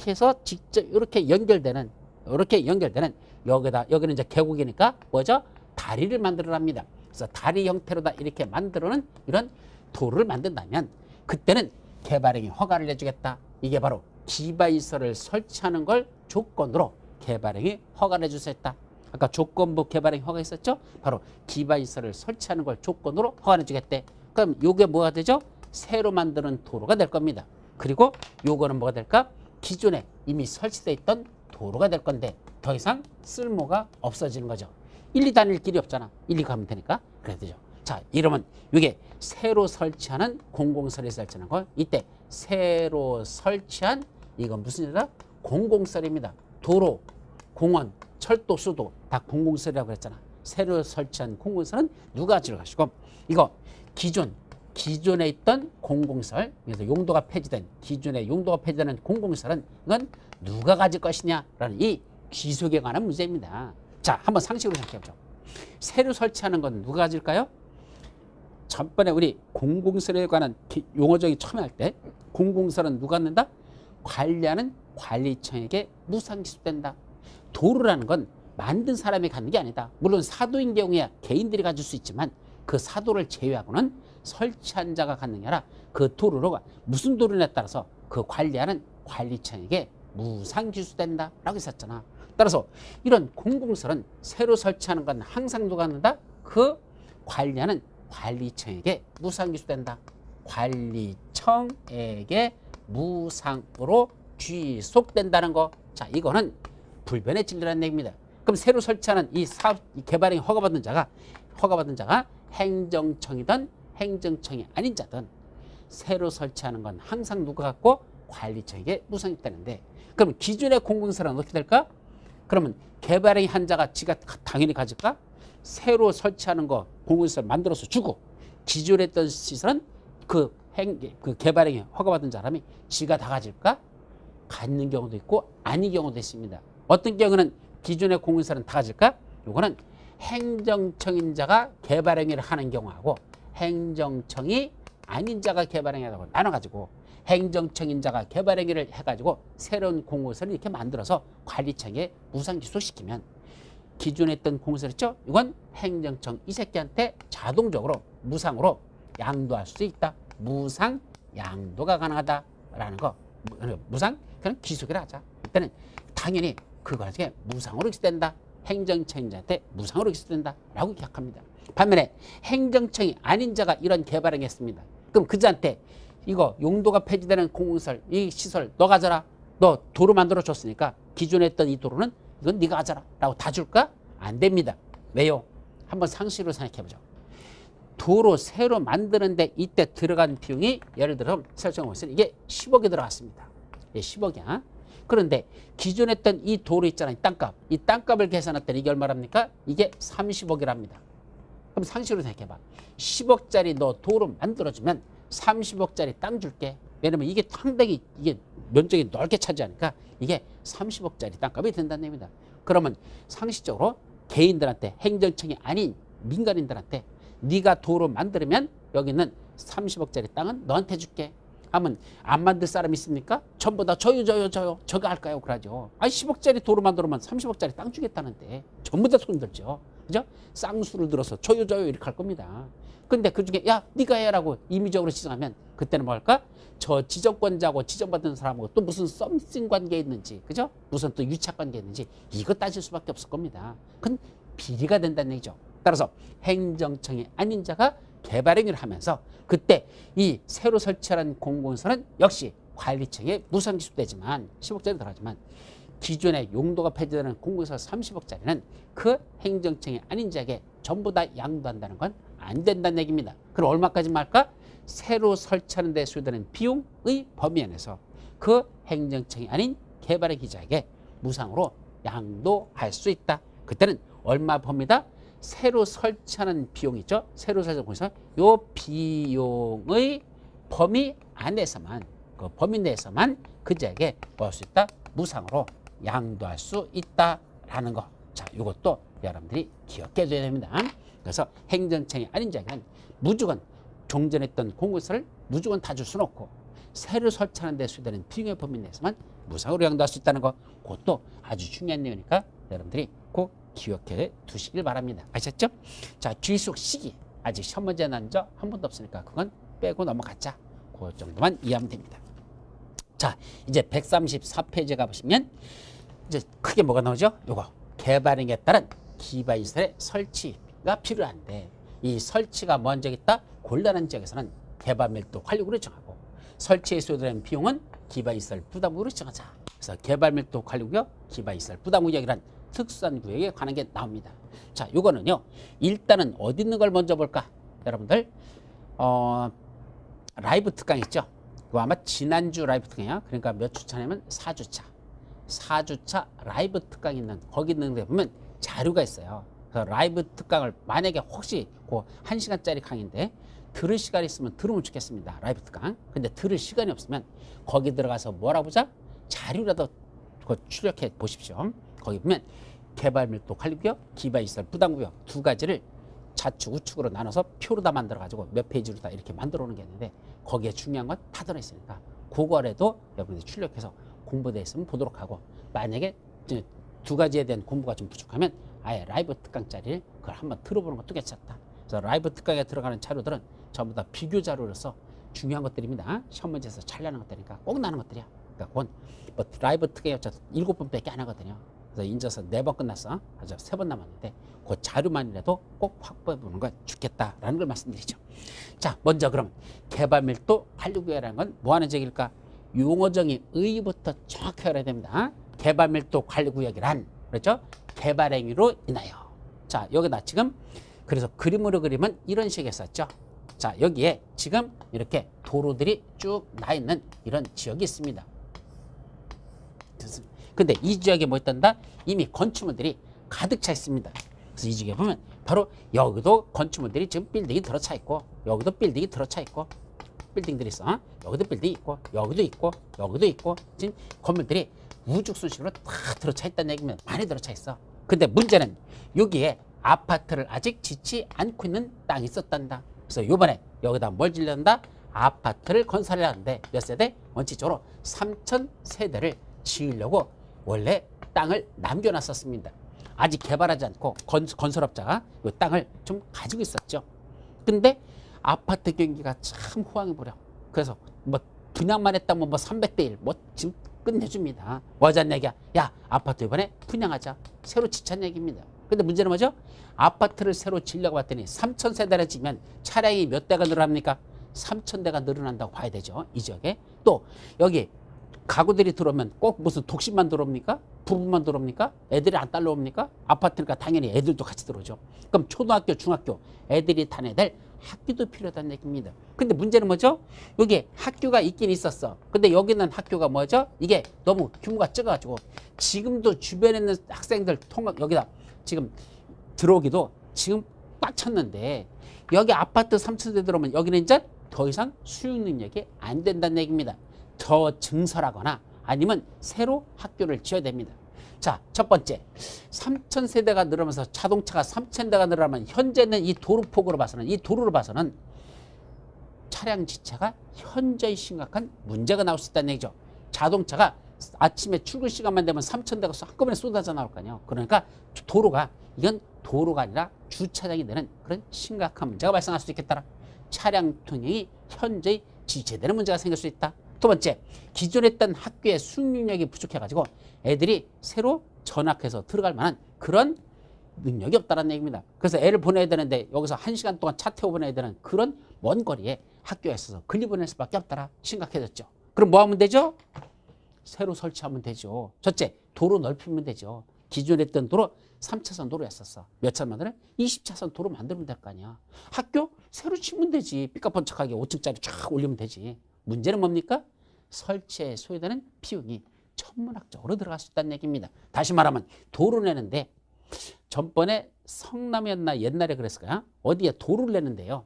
해서 직접 이렇게 연결되는 여기는 이제 계곡이니까 뭐죠? 다리를 만들어랍니다. 그래서 다리 형태로다 이렇게 만들어는 이런 도로를 만든다면 그때는 개발행위 허가를 내주겠다. 이게 바로 기반시설을 설치하는 걸 조건으로 개발행위 허가를 내줄 수 있다. 아까 조건부 개발행위 허가 있었죠? 바로 기반시설을 설치하는 걸 조건으로 허가 내주겠대. 그럼 요게 뭐가 되죠? 새로 만드는 도로가 될 겁니다. 그리고 요거는 뭐가 될까? 기존에 이미 설치되어 있던 도로가 될 건데 더 이상 쓸모가 없어지는 거죠. 1, 2 다닐 길이 없잖아. 1, 2 가면 되니까. 그래야 되죠. 자, 이러면 이게 새로 설치하는 공공설이 설치하는 걸, 이때 새로 설치한 이건 무슨 일이다? 공공설입니다. 도로, 공원, 철도, 수도 다 공공설이라고 그랬잖아. 새로 설치한 공공설은 누가 가지고 가시고, 이거 기존에 있던 공공설, 그래서 용도가 폐지된 기존의 용도가 폐지되는 공공설은 이건 누가 가질 것이냐라는 이 귀속에 관한 문제입니다. 자, 한번 상식으로 생각해보죠. 새로 설치하는 건 누가 가질까요? 전번에 우리 공공설에 관한 용어적이 처음에 할 때 공공설은 누가 갖는다? 관리하는 관리청에게 무상기수된다. 도로라는 건 만든 사람이 갖는 게 아니다. 물론 사도인 경우에 개인들이 가질 수 있지만 그 사도를 제외하고는 설치한 자가 갖는 게 아니라 그 도로가 무슨 도로냐에 따라서 그 관리하는 관리청에게 무상기수된다 라고 했었잖아. 따라서 이런 공공설은 새로 설치하는 건 항상 누가 갖는다? 그 관리하는 관리청에게 무상기수된다. 관리청에게 무상으로 귀속된다는 거. 자, 이거는 불변의 진리라는 얘기입니다. 그럼 새로 설치하는 이 사업 개발행위 허가받은 자가 행정청이든 행정청이 아닌 자든 새로 설치하는 건 항상 누가 갖고 관리청에게 무상이 있다는데, 그럼 기존의 공공시설은 어떻게 될까? 그러면 개발행위 한 자가 지가 당연히 가질까? 새로 설치하는 거 공공시설 만들어서 주고 기존에 했던 시설은 그 개발행위 허가받은 사람이 지가 다 가질까? 갖는 경우도 있고 아닌 경우도 있습니다. 어떤 경우는 기존의 공공시설은 다 가질까? 이거는 행정청인 자가 개발행위를 하는 경우하고 행정청이 아닌 자가 개발행위라고 나눠가지고 행정청인 자가 개발행위를 해가지고 새로운 공공시설을 이렇게 만들어서 관리청에 무상 귀속시키면 기존에 했던 공공시설 있죠? 이건 행정청 이 새끼한테 자동적으로 무상으로 양도할 수 있다. 무상 양도가 가능하다라는 거. 무상 그냥 귀속이라 하자. 일단은 당연히 그거 나중에 무상으로 기소된다. 행정청인자한테 무상으로 기소된다라고 기약합니다. 반면에 행정청이 아닌 자가 이런 개발을 했습니다. 그럼 그자한테 이거 용도가 폐지되는 공공시설 이 시설 너 가져라. 너 도로 만들어 줬으니까 기존에 했던 이 도로는 이건 네가 가져라 라고 다 줄까? 안 됩니다. 왜요? 한번 상식으로 생각해보죠. 도로 새로 만드는데 이때 들어간 비용이 예를 들어 설정하면 이게 10억이 들어갔습니다. 예, 10억이야. 그런데 기존에 했던 이 도로 있잖아요. 이 땅값을 계산했더니 이게 얼마랍니까? 이게 30억이랍니다. 그럼 상식으로 생각해봐. 10억짜리 너 도로 만들어주면 30억짜리 땅 줄게. 왜냐면 이게 상당히 이게 면적이 넓게 차지하니까 이게 30억짜리 땅값이 된다는 얘기입니다. 그러면 상식적으로 개인들한테 행정청이 아닌 민간인들한테 네가 도로 만들면 여기는 30억짜리 땅은 너한테 줄게. 하면 안 만들 사람 있습니까? 전부 다 저요 저거 할까요? 그러죠. 아니 10억짜리 도로 만들면 30억짜리 땅 주겠다는데 전부 다 손 들죠. 그죠? 쌍수를 들어서 저요 이렇게 할 겁니다. 근데 그중에 야 네가 해라고 임의적으로 지정하면 그때는 뭐 할까? 저 지정권자하고 지정받은 사람하고 또 무슨 썸씽 관계 있는지, 그죠? 무슨 또 유착 관계 있는지 이거 따질 수밖에 없을 겁니다. 그건 비리가 된다는 얘기죠. 따라서 행정청이 아닌 자가 개발행위를 하면서 그때 이 새로 설치하는 공공시설은 역시 관리청에 무상 기소되지만 10억짜리 들어가지만 기존의 용도가 폐지되는 공공시설 30억짜리는 그 행정청이 아닌 자에게 전부 다 양도한다는 건 안 된다는 얘기입니다. 그럼 얼마까지 말까? 새로 설치하는 데 소요되는 비용의 범위 안에서 그 행정청이 아닌 개발의 기자에게 무상으로 양도할 수 있다. 그때는 얼마 범위다? 새로 설치하는 비용 있죠? 새로 설치하는 공공시설 요 비용의 범위 안에서만 그 범위 내에서만 그자에게 뭐 할 수 있다? 무상으로 양도할 수 있다라는 거. 자, 이것도 여러분들이 기억해 줘야 됩니다. 그래서 행정청이 아닌 자에게는 무조건 종전했던 공공시설을 무조건 다 줄 수는 없고 새로 설치하는 데 소요되는 비용의 범위 내에서만 무상으로 양도할 수 있다는 거. 그것도 아주 중요한 내용이니까 여러분들이 꼭 기억해 두시길 바랍니다. 아셨죠? 자, 귀속 시기 아직 시험 문제 난 적 한 번도 없으니까 그건 빼고 넘어가자. 그 정도만 이해하면 됩니다. 자, 이제 134페이지에 가보시면 이제 크게 뭐가 나오죠? 요거 개발행위에 따른 기반시설의 설치가 필요한데 이 설치가 먼 지역이 있다? 곤란한 지역에서는 개발밀도 관리구를 정하고 설치에 소요되는 비용은 기반시설 부담구로 정하자. 그래서 개발밀도 관리구역, 기반시설 부담구역이란 특수한 구역에 관한 게 나옵니다. 자, 요거는요. 일단은 어디 있는 걸 먼저 볼까? 여러분들 라이브 특강 있죠? 그거 아마 지난주 라이브 특강이야. 그러니까 몇 주차냐면 4주차. 4주차 라이브 특강 있는 거기 있는 데 보면 자료가 있어요. 그래서 라이브 특강을 만약에 혹시 그 1시간짜리 강의인데 들을 시간이 있으면 들으면 좋겠습니다. 라이브 특강. 근데 들을 시간이 없으면 거기 들어가서 뭐라 보자? 자료라도 출력해 보십시오. 거기 보면 개발밀도 관리구역, 기반시설 부담구역 두 가지를 좌측 우측으로 나눠서 표로 다 만들어 가지고 몇 페이지로 다 이렇게 만들어 오는 게 있는데 거기에 중요한 건 다 들어있으니까 그거라도 여러분들이 출력해서 공부되어 있으면 보도록 하고 만약에 두 가지에 대한 공부가 좀 부족하면 아예 라이브 특강짜리를 그걸 한번 들어보는 것도 괜찮다. 그래서 라이브 특강에 들어가는 자료들은 전부 다 비교 자료로서 중요한 것들입니다. 시험 문제에서 잘 나는 것들이니까 꼭 나는 것들이야. 그러니까 그건 뭐 라이브 특강이 7번밖에 안 하거든요. 그래서 인저서 4번 끝났어. 아주 3번 남았는데 그 자료만이라도 꼭 확보해 보는 건 좋겠다라는 걸 말씀드리죠. 자, 먼저 그럼 개발밀도 관리구역이라는 건 뭐 하는 적일까? 용어정의 의의부터 정확히 알아야 됩니다. 개발밀도 관리구역이란 그렇죠? 개발행위로 인하여. 자, 여기다 지금 그래서 그림으로 그리면 이런 식의 썼죠. 자, 여기에 지금 이렇게 도로들이 쭉 나 있는 이런 지역이 있습니다. 근데 이 지역에 뭐 있단다? 이미 건축물들이 가득 차 있습니다. 그래서 이 지역에 보면 바로 여기도 건축물들이 지금 빌딩이 들어차 있고, 여기도 빌딩이 들어차 있고, 빌딩들이 있어. 여기도 빌딩이 있고, 여기도 있고, 여기도 있고, 지금 건물들이 우죽순식으로 다 들어차 있다는 얘기면 많이 들어차 있어. 근데 문제는 여기에 아파트를 아직 짓지 않고 있는 땅이 있었단다. 그래서 요번에 여기다 뭘 지려한다? 아파트를 건설하려는데 몇 세대? 원칙적으로 3,000세대를 지으려고 원래 땅을 남겨놨었습니다. 아직 개발하지 않고 건설업자가 이 땅을 좀 가지고 있었죠. 근데 아파트 경기가 참 호황이 부려. 그래서 뭐 분양만 했다면 뭐 300대 1, 뭐 지금 끝내줍니다. 뭐 하자는 얘기야? 야, 아파트 이번에 분양하자. 새로 짓자는 얘기입니다. 근데 문제는 뭐죠? 아파트를 새로 지으려고 봤더니 3,000세대를 지면 차량이 몇 대가 늘어납니까? 3,000대가 늘어난다고 봐야 되죠. 이 지역에. 또 여기 가구들이 들어오면 꼭 무슨 독신만 들어옵니까? 부부만 들어옵니까? 애들이 안 따라옵니까? 아파트니까 당연히 애들도 같이 들어오죠. 그럼 초등학교, 중학교 애들이 다녀야 될 학교도 필요하다는 얘기입니다. 근데 문제는 뭐죠? 여기 학교가 있긴 있었어. 근데 여기는 학교가 뭐죠? 이게 너무 규모가 적어가지고 지금도 주변에 있는 학생들 통학 여기다 지금 들어오기도 지금 꽉 찼는데 여기 아파트 3,000대 들어오면 여기는 이제 더 이상 수용 능력이 안 된다는 얘기입니다. 더 증설하거나 아니면 새로 학교를 지어야 됩니다. 자, 첫 번째 3,000세대가 늘어나면서 자동차가 3,000대가 늘어나면 현재는 이 도로폭으로 봐서는 이 도로로 봐서는 차량 지체가 현저히 심각한 문제가 나올 수 있다는 얘기죠. 자동차가 아침에 출근 시간만 되면 3,000대가 한꺼번에 쏟아져 나올 거 아니에요. 그러니까 도로가 이건 도로가 아니라 주차장이 되는 그런 심각한 문제가 발생할 수 있겠다. 차량 통행이 현저히 지체되는 문제가 생길 수 있다. 두 번째, 기존에 있던 학교의 수능력이 부족해가지고 애들이 새로 전학해서 들어갈 만한 그런 능력이 없다는 얘기입니다. 그래서 애를 보내야 되는데 여기서 1시간 동안 차 태워 보내야 되는 그런 먼 거리에 학교에 있어서 글리 보낼 수밖에 없다라 심각해졌죠. 그럼 뭐 하면 되죠? 새로 설치하면 되죠. 첫째, 도로 넓히면 되죠. 기존에 있던 도로 3차선 도로였었어. 몇 차선 만들어? 20차선 도로 만들면 될 거 아니야. 학교 새로 치면 되지. 삐까뻔쩍하게 5층짜리 쫙 올리면 되지. 문제는 뭡니까? 설치에 소요되는 비용이 천문학적으로 들어갈 수 있다는 얘기입니다. 다시 말하면 도로 내는데 전번에 성남이었나 옛날에 그랬을까요? 어디에 도로를 내는데요.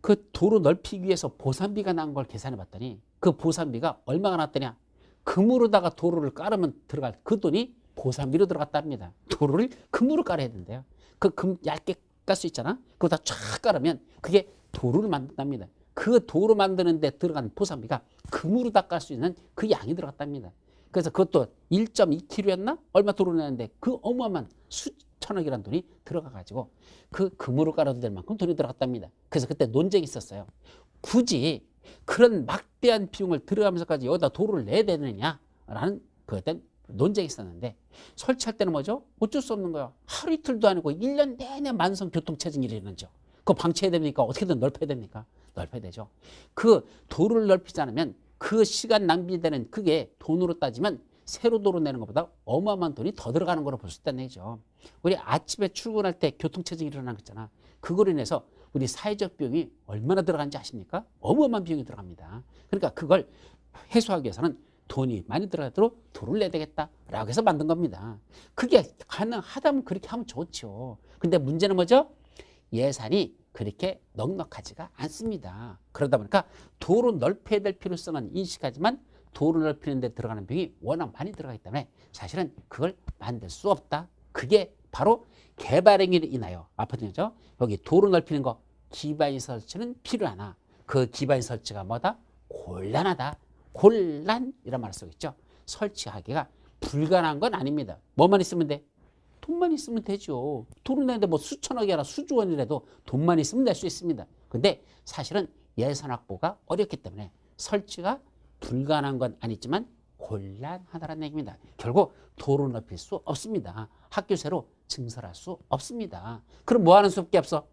그 도로 넓히기 위해서 보상비가 난 걸 계산해 봤더니 그 보상비가 얼마가 났더냐? 금으로다가 도로를 깔으면 들어갈 그 돈이 보상비로 들어갔답니다. 도로를 금으로 깔아야 된대요. 그 금 얇게 깔 수 있잖아. 그거 다 쫙 깔으면 그게 도로를 만든답니다. 그 도로 만드는 데 들어간 보상비가 금으로 다 깔 수 있는 그 양이 들어갔답니다. 그래서 그것도 1.2km였나? 얼마 도로 내는데 그 어마어마한 수천억이라는 돈이 들어가가지고 그 금으로 깔아도 될 만큼 돈이 들어갔답니다. 그래서 그때 논쟁이 있었어요. 굳이 그런 막대한 비용을 들어가면서까지 여기다 도로를 내야 되느냐라는 그때 논쟁이 있었는데 설치할 때는 뭐죠? 어쩔 수 없는 거야. 하루 이틀도 아니고 1년 내내 만성 교통체증이 일어나죠. 그거 방치해야 됩니까? 어떻게든 넓혀야 됩니까? 넓혀야 되죠. 그 도로를 넓히지 않으면 그 시간 낭비되는 그게 돈으로 따지면 새로 도로 내는 것보다 어마어마한 돈이 더 들어가는 거로 볼 수 있다는 얘기죠. 우리 아침에 출근할 때 교통체증이 일어나는 거 있잖아. 그거로 인해서 우리 사회적 비용이 얼마나 들어가는지 아십니까? 어마어마한 비용이 들어갑니다. 그러니까 그걸 해소하기 위해서는 돈이 많이 들어가도록 도로를 내야 되겠다라고 해서 만든 겁니다. 그게 가능하다면 그렇게 하면 좋죠. 근데 문제는 뭐죠? 예산이 그렇게 넉넉하지가 않습니다. 그러다 보니까 도로 넓혀야 될 필요성은 인식하지만 도로 넓히는 데 들어가는 비용이 워낙 많이 들어가기 때문에 사실은 그걸 만들 수 없다. 그게 바로 개발행위로 인하여 아파트죠. 여기 도로 넓히는 거 기반 설치는 필요하나 그 기반 설치가 뭐다? 곤란하다. 곤란이란 말을 쓰고 있죠. 설치하기가 불가능한 건 아닙니다. 뭐만 있으면 돼? 돈만 있으면 되죠. 도로 내는데 뭐 수천억이 아니라 수조 원이라도 돈만 있으면 낼 수 있습니다. 근데 사실은 예산 확보가 어렵기 때문에 설치가 불가능한 건 아니지만 곤란하다는 얘기입니다. 결국 도로 넓힐 수 없습니다. 학교세로 증설할 수 없습니다. 그럼 뭐 하는 수밖에 없어?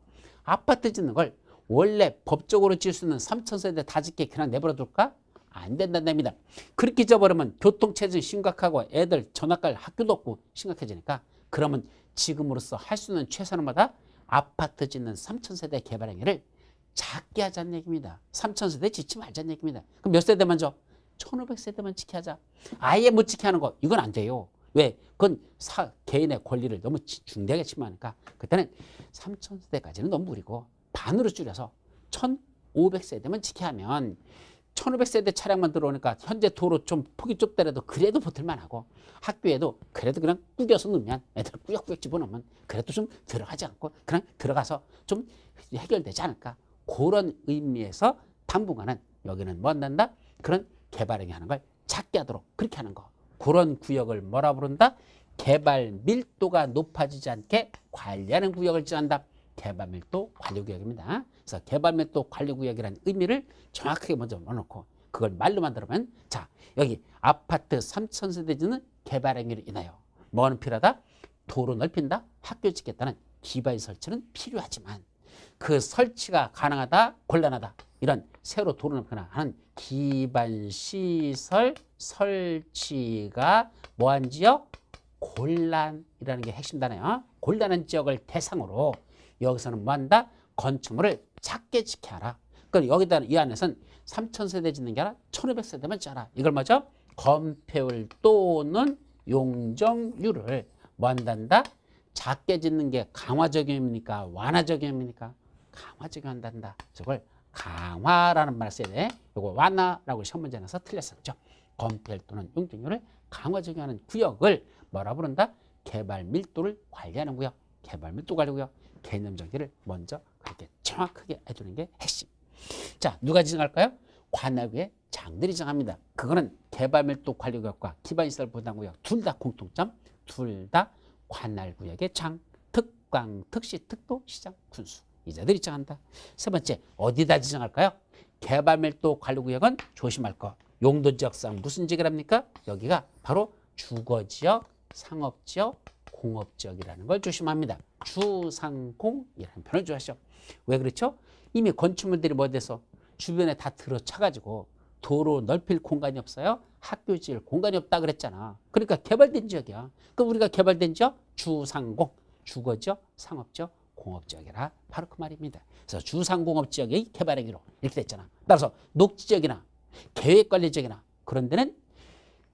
아파트 짓는 걸 원래 법적으로 지을 수 있는 3,000세대 다 짓게 그냥 내버려 둘까? 안 된다는 얘기입니다. 그렇게 지어버리면 교통체증이 심각하고 애들 전학 갈 학교도 없고 심각해지니까 그러면 지금으로서 할 수 있는 최선은 뭐다? 아파트 짓는 3,000세대 개발 행위를 작게 하자는 얘기입니다. 3,000세대 짓지 말자는 얘기입니다. 그럼 몇 세대만 줘? 1,500세대만 지게 하자. 아예 못 지게 하는 거 이건 안 돼요. 왜? 그건 개인의 권리를 너무 중대하게 침해하니까 그때는 3,000세대까지는 너무 무리고 반으로 줄여서 1,500세대만 지게 하면 1,500세대 차량만 들어오니까 현재 도로 좀 폭이 좁더라도 그래도 버틸만 하고 학교에도 그래도 그냥 꾸겨서 넣으면 애들 꾸역꾸역 집어넣으면 그래도 좀 들어가지 않고 그냥 들어가서 좀 해결되지 않을까. 그런 의미에서 당분간은 여기는 뭐 한다? 그런 개발행위 하는 걸 작게 하도록 그렇게 하는 거. 그런 구역을 뭐라 부른다? 개발 밀도가 높아지지 않게 관리하는 구역을 지정한다. 개발 밀도 관리구역입니다. 그래서 개발 밀도 관리구역이라는 의미를 정확하게 먼저 넣어놓고 그걸 말로 만들면 자 여기 아파트 3,000세대 짓는 개발 행위로 인하여 뭐는 필요하다? 도로 넓힌다, 학교 짓겠다는 기반 설치는 필요하지만 그 설치가 가능하다, 곤란하다 이런 새로 도로 넓거나 하는 기반 시설 설치가 뭐한 지역? 곤란이라는 게 핵심 단어예요. 곤란한 지역을 대상으로 여기서는 뭐한다? 건축물을 작게 짓게 하라. 그러니까 여기다 이 안에서는 3,000세대 짓는 게 아니라 1,500세대만 짓라. 이걸 뭐죠? 건폐율 또는 용적률을 뭐 한단다? 작게 짓는 게 강화 적용입니까? 완화 적용입니까? 강화 적용한단다. 저걸 강화라는 말을 써야 돼. 이거 완화라고 시험 문제 내서 틀렸었죠. 건폐율 또는 용적률을 강화 적용하는 구역을 뭐라 부른다? 개발 밀도를 관리하는 구역. 개발 밀도 관리구역. 개념 정의를 먼저 그렇게 정확하게 해주는 게 핵심. 자, 누가 지정할까요? 관할구의 장들이 정합니다. 그거는 개발밀도 관리구역과 기반시설 보장구역 둘 다 공통점, 둘 다 관할구역의 장, 특광, 특시, 특도, 시장, 군수 이자들이 정한다. 세 번째, 어디다 지정할까요? 개발밀도 관리구역은 조심할 거. 용도지역상 무슨 지역이랍니까? 여기가 바로 주거지역, 상업지역, 공업지역이라는 걸 조심합니다. 주상공이라는 표현을 좋아하시죠. 왜 그렇죠? 이미 건축물들이 뭐 돼서 주변에 다 들어차가지고 도로 넓힐 공간이 없어요. 학교 지을 공간이 없다 그랬잖아. 그러니까 개발된 지역이야. 그럼 우리가 개발된 지역 주상공, 주거지역, 상업지역, 공업지역이라 바로 그 말입니다. 그래서 주상공업지역의 개발행위로 이렇게 됐잖아. 따라서 녹지지역이나 계획관리지역이나 그런 데는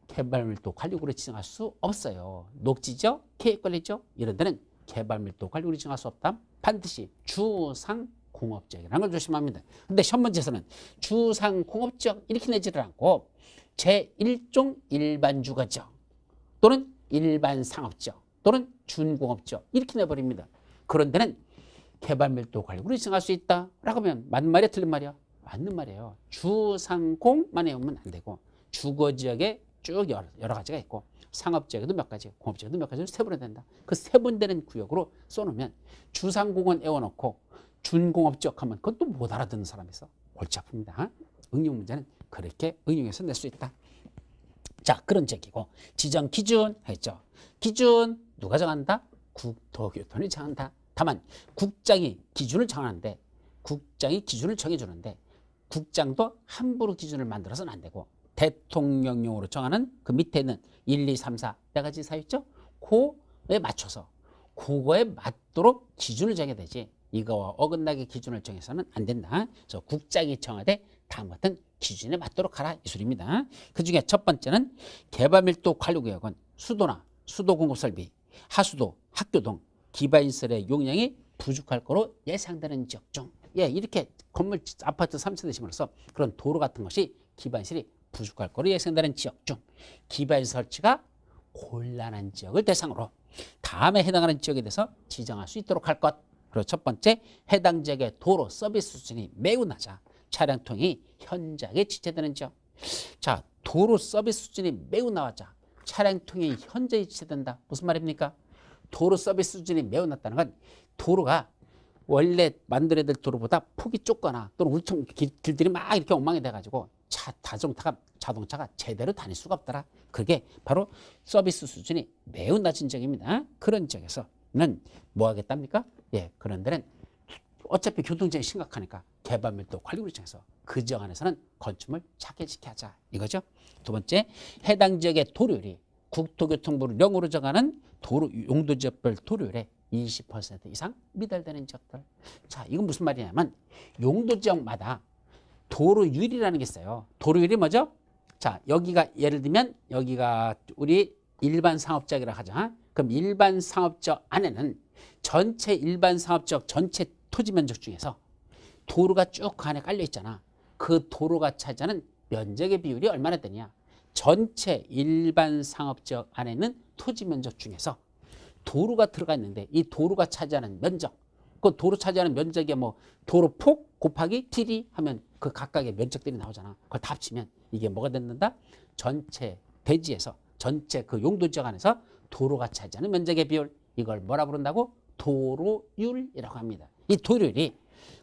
개발밀도 관리구역으로 지정할 수 없어요. 녹지지역, 계획관리지역 이런 데는 개발밀도 관리구역으로 지정할 수 없다. 반드시 주상공업지역이라는 걸 조심합니다. 근데 시험 문제에서는 주상공업지역 이렇게 내지를 않고 제1종 일반 주거지역 또는 일반 상업지역 또는 준공업지역 이렇게 내버립니다. 그런 데는 개발밀도 관리구역으로 지정할 수 있다라고 하면 맞는 말이야 틀린 말이야? 맞는 말이에요. 주상공만 외우면 안 되고 주거지역에 쭉 여러 가지가 있고 상업지역에도 몇 가지, 공업지역에도 몇 가지로 세분화 된다. 그 세분되는 구역으로 써놓으면 주상공은 외워놓고 준공업지역 하면 그건 또 못 알아듣는 사람이 있어. 골치 아픕니다. 응용 문제는 그렇게 응용해서 낼 수 있다. 자, 그런 얘기고 지정 기준 했죠. 기준 누가 정한다? 국토교통이 정한다. 다만 국장이 기준을 정하는데 국장이 기준을 정해주는데 국장도 함부로 기준을 만들어서는 안 되고 대통령령으로 정하는 그 밑에 있는 1, 2, 3, 4 네 가지 사유 있죠? 그거에 맞춰서 그거에 맞도록 기준을 정해야 되지 이거와 어긋나게 기준을 정해서는 안 된다. 그래서 국장이 정하되 다음과 같은 기준에 맞도록 하라 이 소리입니다. 그중에 첫 번째는 개발밀도 관리구역은 수도나 수도공급설비, 하수도, 학교 등 기반시설의 용량이 부족할 거로 예상되는 지역 중 이렇게 건물 아파트 3층 심으로써 그런 도로 같은 것이 기반시설이 부족할 거로 예상되는 지역 중 기반시설 설치가 곤란한 지역을 대상으로 다음에 해당하는 지역에 대해서 지정할 수 있도록 할 것. 그리고 첫 번째, 해당 지역의 도로 서비스 수준이 매우 낮아 차량통이 현저하게 지체되는 지역. 자, 도로 서비스 수준이 매우 낮아 차량통이 현저히 지체된다. 무슨 말입니까? 도로 서비스 수준이 매우 낮다는 건 도로가 원래 만들어야 될 도로보다 폭이 좁거나 또는 울퉁 길들이 막 이렇게 엉망이 돼가지고 자동차가 제대로 다닐 수가 없더라. 그게 바로 서비스 수준이 매우 낮은 지역입니다. 그런 지역에서는 뭐 하겠답니까? 예, 그런 데는 어차피 교통체증이 심각하니까 개발밀도 관리구역 입장에서 그 지역 안에서는 건축물 작게 지켜하자 이거죠. 두 번째, 해당 지역의 도로율이 국토교통부를 0으로 정하는 도로 용도지역별 도로율의 20% 이상 미달되는 지역들. 자, 이건 무슨 말이냐면 용도지역마다 도로율이라는 게 있어요. 도로율이 뭐죠? 자, 여기가 예를 들면 여기가 우리 일반 상업지역이라 하자. 그럼 일반 상업지역 안에는 전체 일반 상업지역 전체 토지 면적 중에서 도로가 쭉 그 안에 깔려 있잖아. 그 도로가 차지하는 면적의 비율이 얼마나 되냐? 전체 일반 상업지역 안에 있는 토지 면적 중에서 도로가 들어가 있는데 이 도로가 차지하는 면적, 그 도로 차지하는 면적이 뭐 도로폭 곱하기 길이 하면 그 각각의 면적들이 나오잖아. 그걸 다 합치면 이게 뭐가 된다? 전체 대지에서 전체 그 용도지역 안에서 도로가 차지하는 면적의 비율, 이걸 뭐라 부른다고? 도로율이라고 합니다. 이 도로율이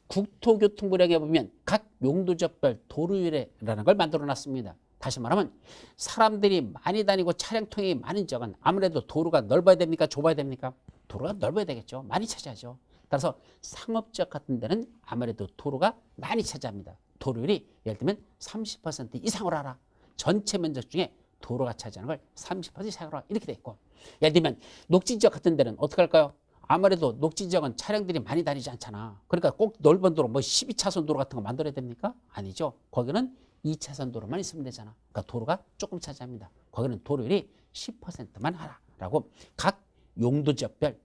국토교통부령에 보면 각 용도지역별 도로율이라는 걸 만들어 놨습니다. 다시 말하면 사람들이 많이 다니고 차량 통행이 많은 지역은 아무래도 도로가 넓어야 됩니까? 좁아야 됩니까? 도로가 넓어야 되겠죠. 많이 차지하죠. 따라서 상업지역 같은 데는 아무래도 도로가 많이 차지합니다. 도로율이 예를 들면 30% 이상으로 하라. 전체 면적 중에 도로가 차지하는 걸 30% 이상으로 하라. 이렇게 돼 있고, 예를 들면 녹지지역 같은 데는 어떻게 할까요? 아무래도 녹지지역은 차량들이 많이 다니지 않잖아. 그러니까 꼭 넓은 도로, 뭐 12차선 도로 같은 거 만들어야 됩니까? 아니죠. 거기는 2차선 도로만 있으면 되잖아. 그러니까 도로가 조금 차지합니다. 거기는 도로율이 10%만 하라라고 각 용도지역별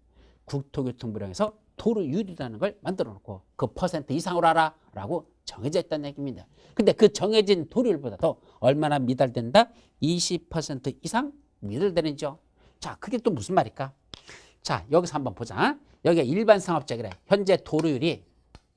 국토교통부령에서 도로율이라는 걸 만들어 놓고 그 퍼센트 이상으로 하라라고 정해져 있다는 얘기입니다. 근데 그 정해진 도로율보다도 얼마나 미달된다? 20% 이상 미달되는죠. 자, 그게 또 무슨 말일까? 자, 여기서 한번 보자. 여기가 일반 상업지역이래. 현재 도로율이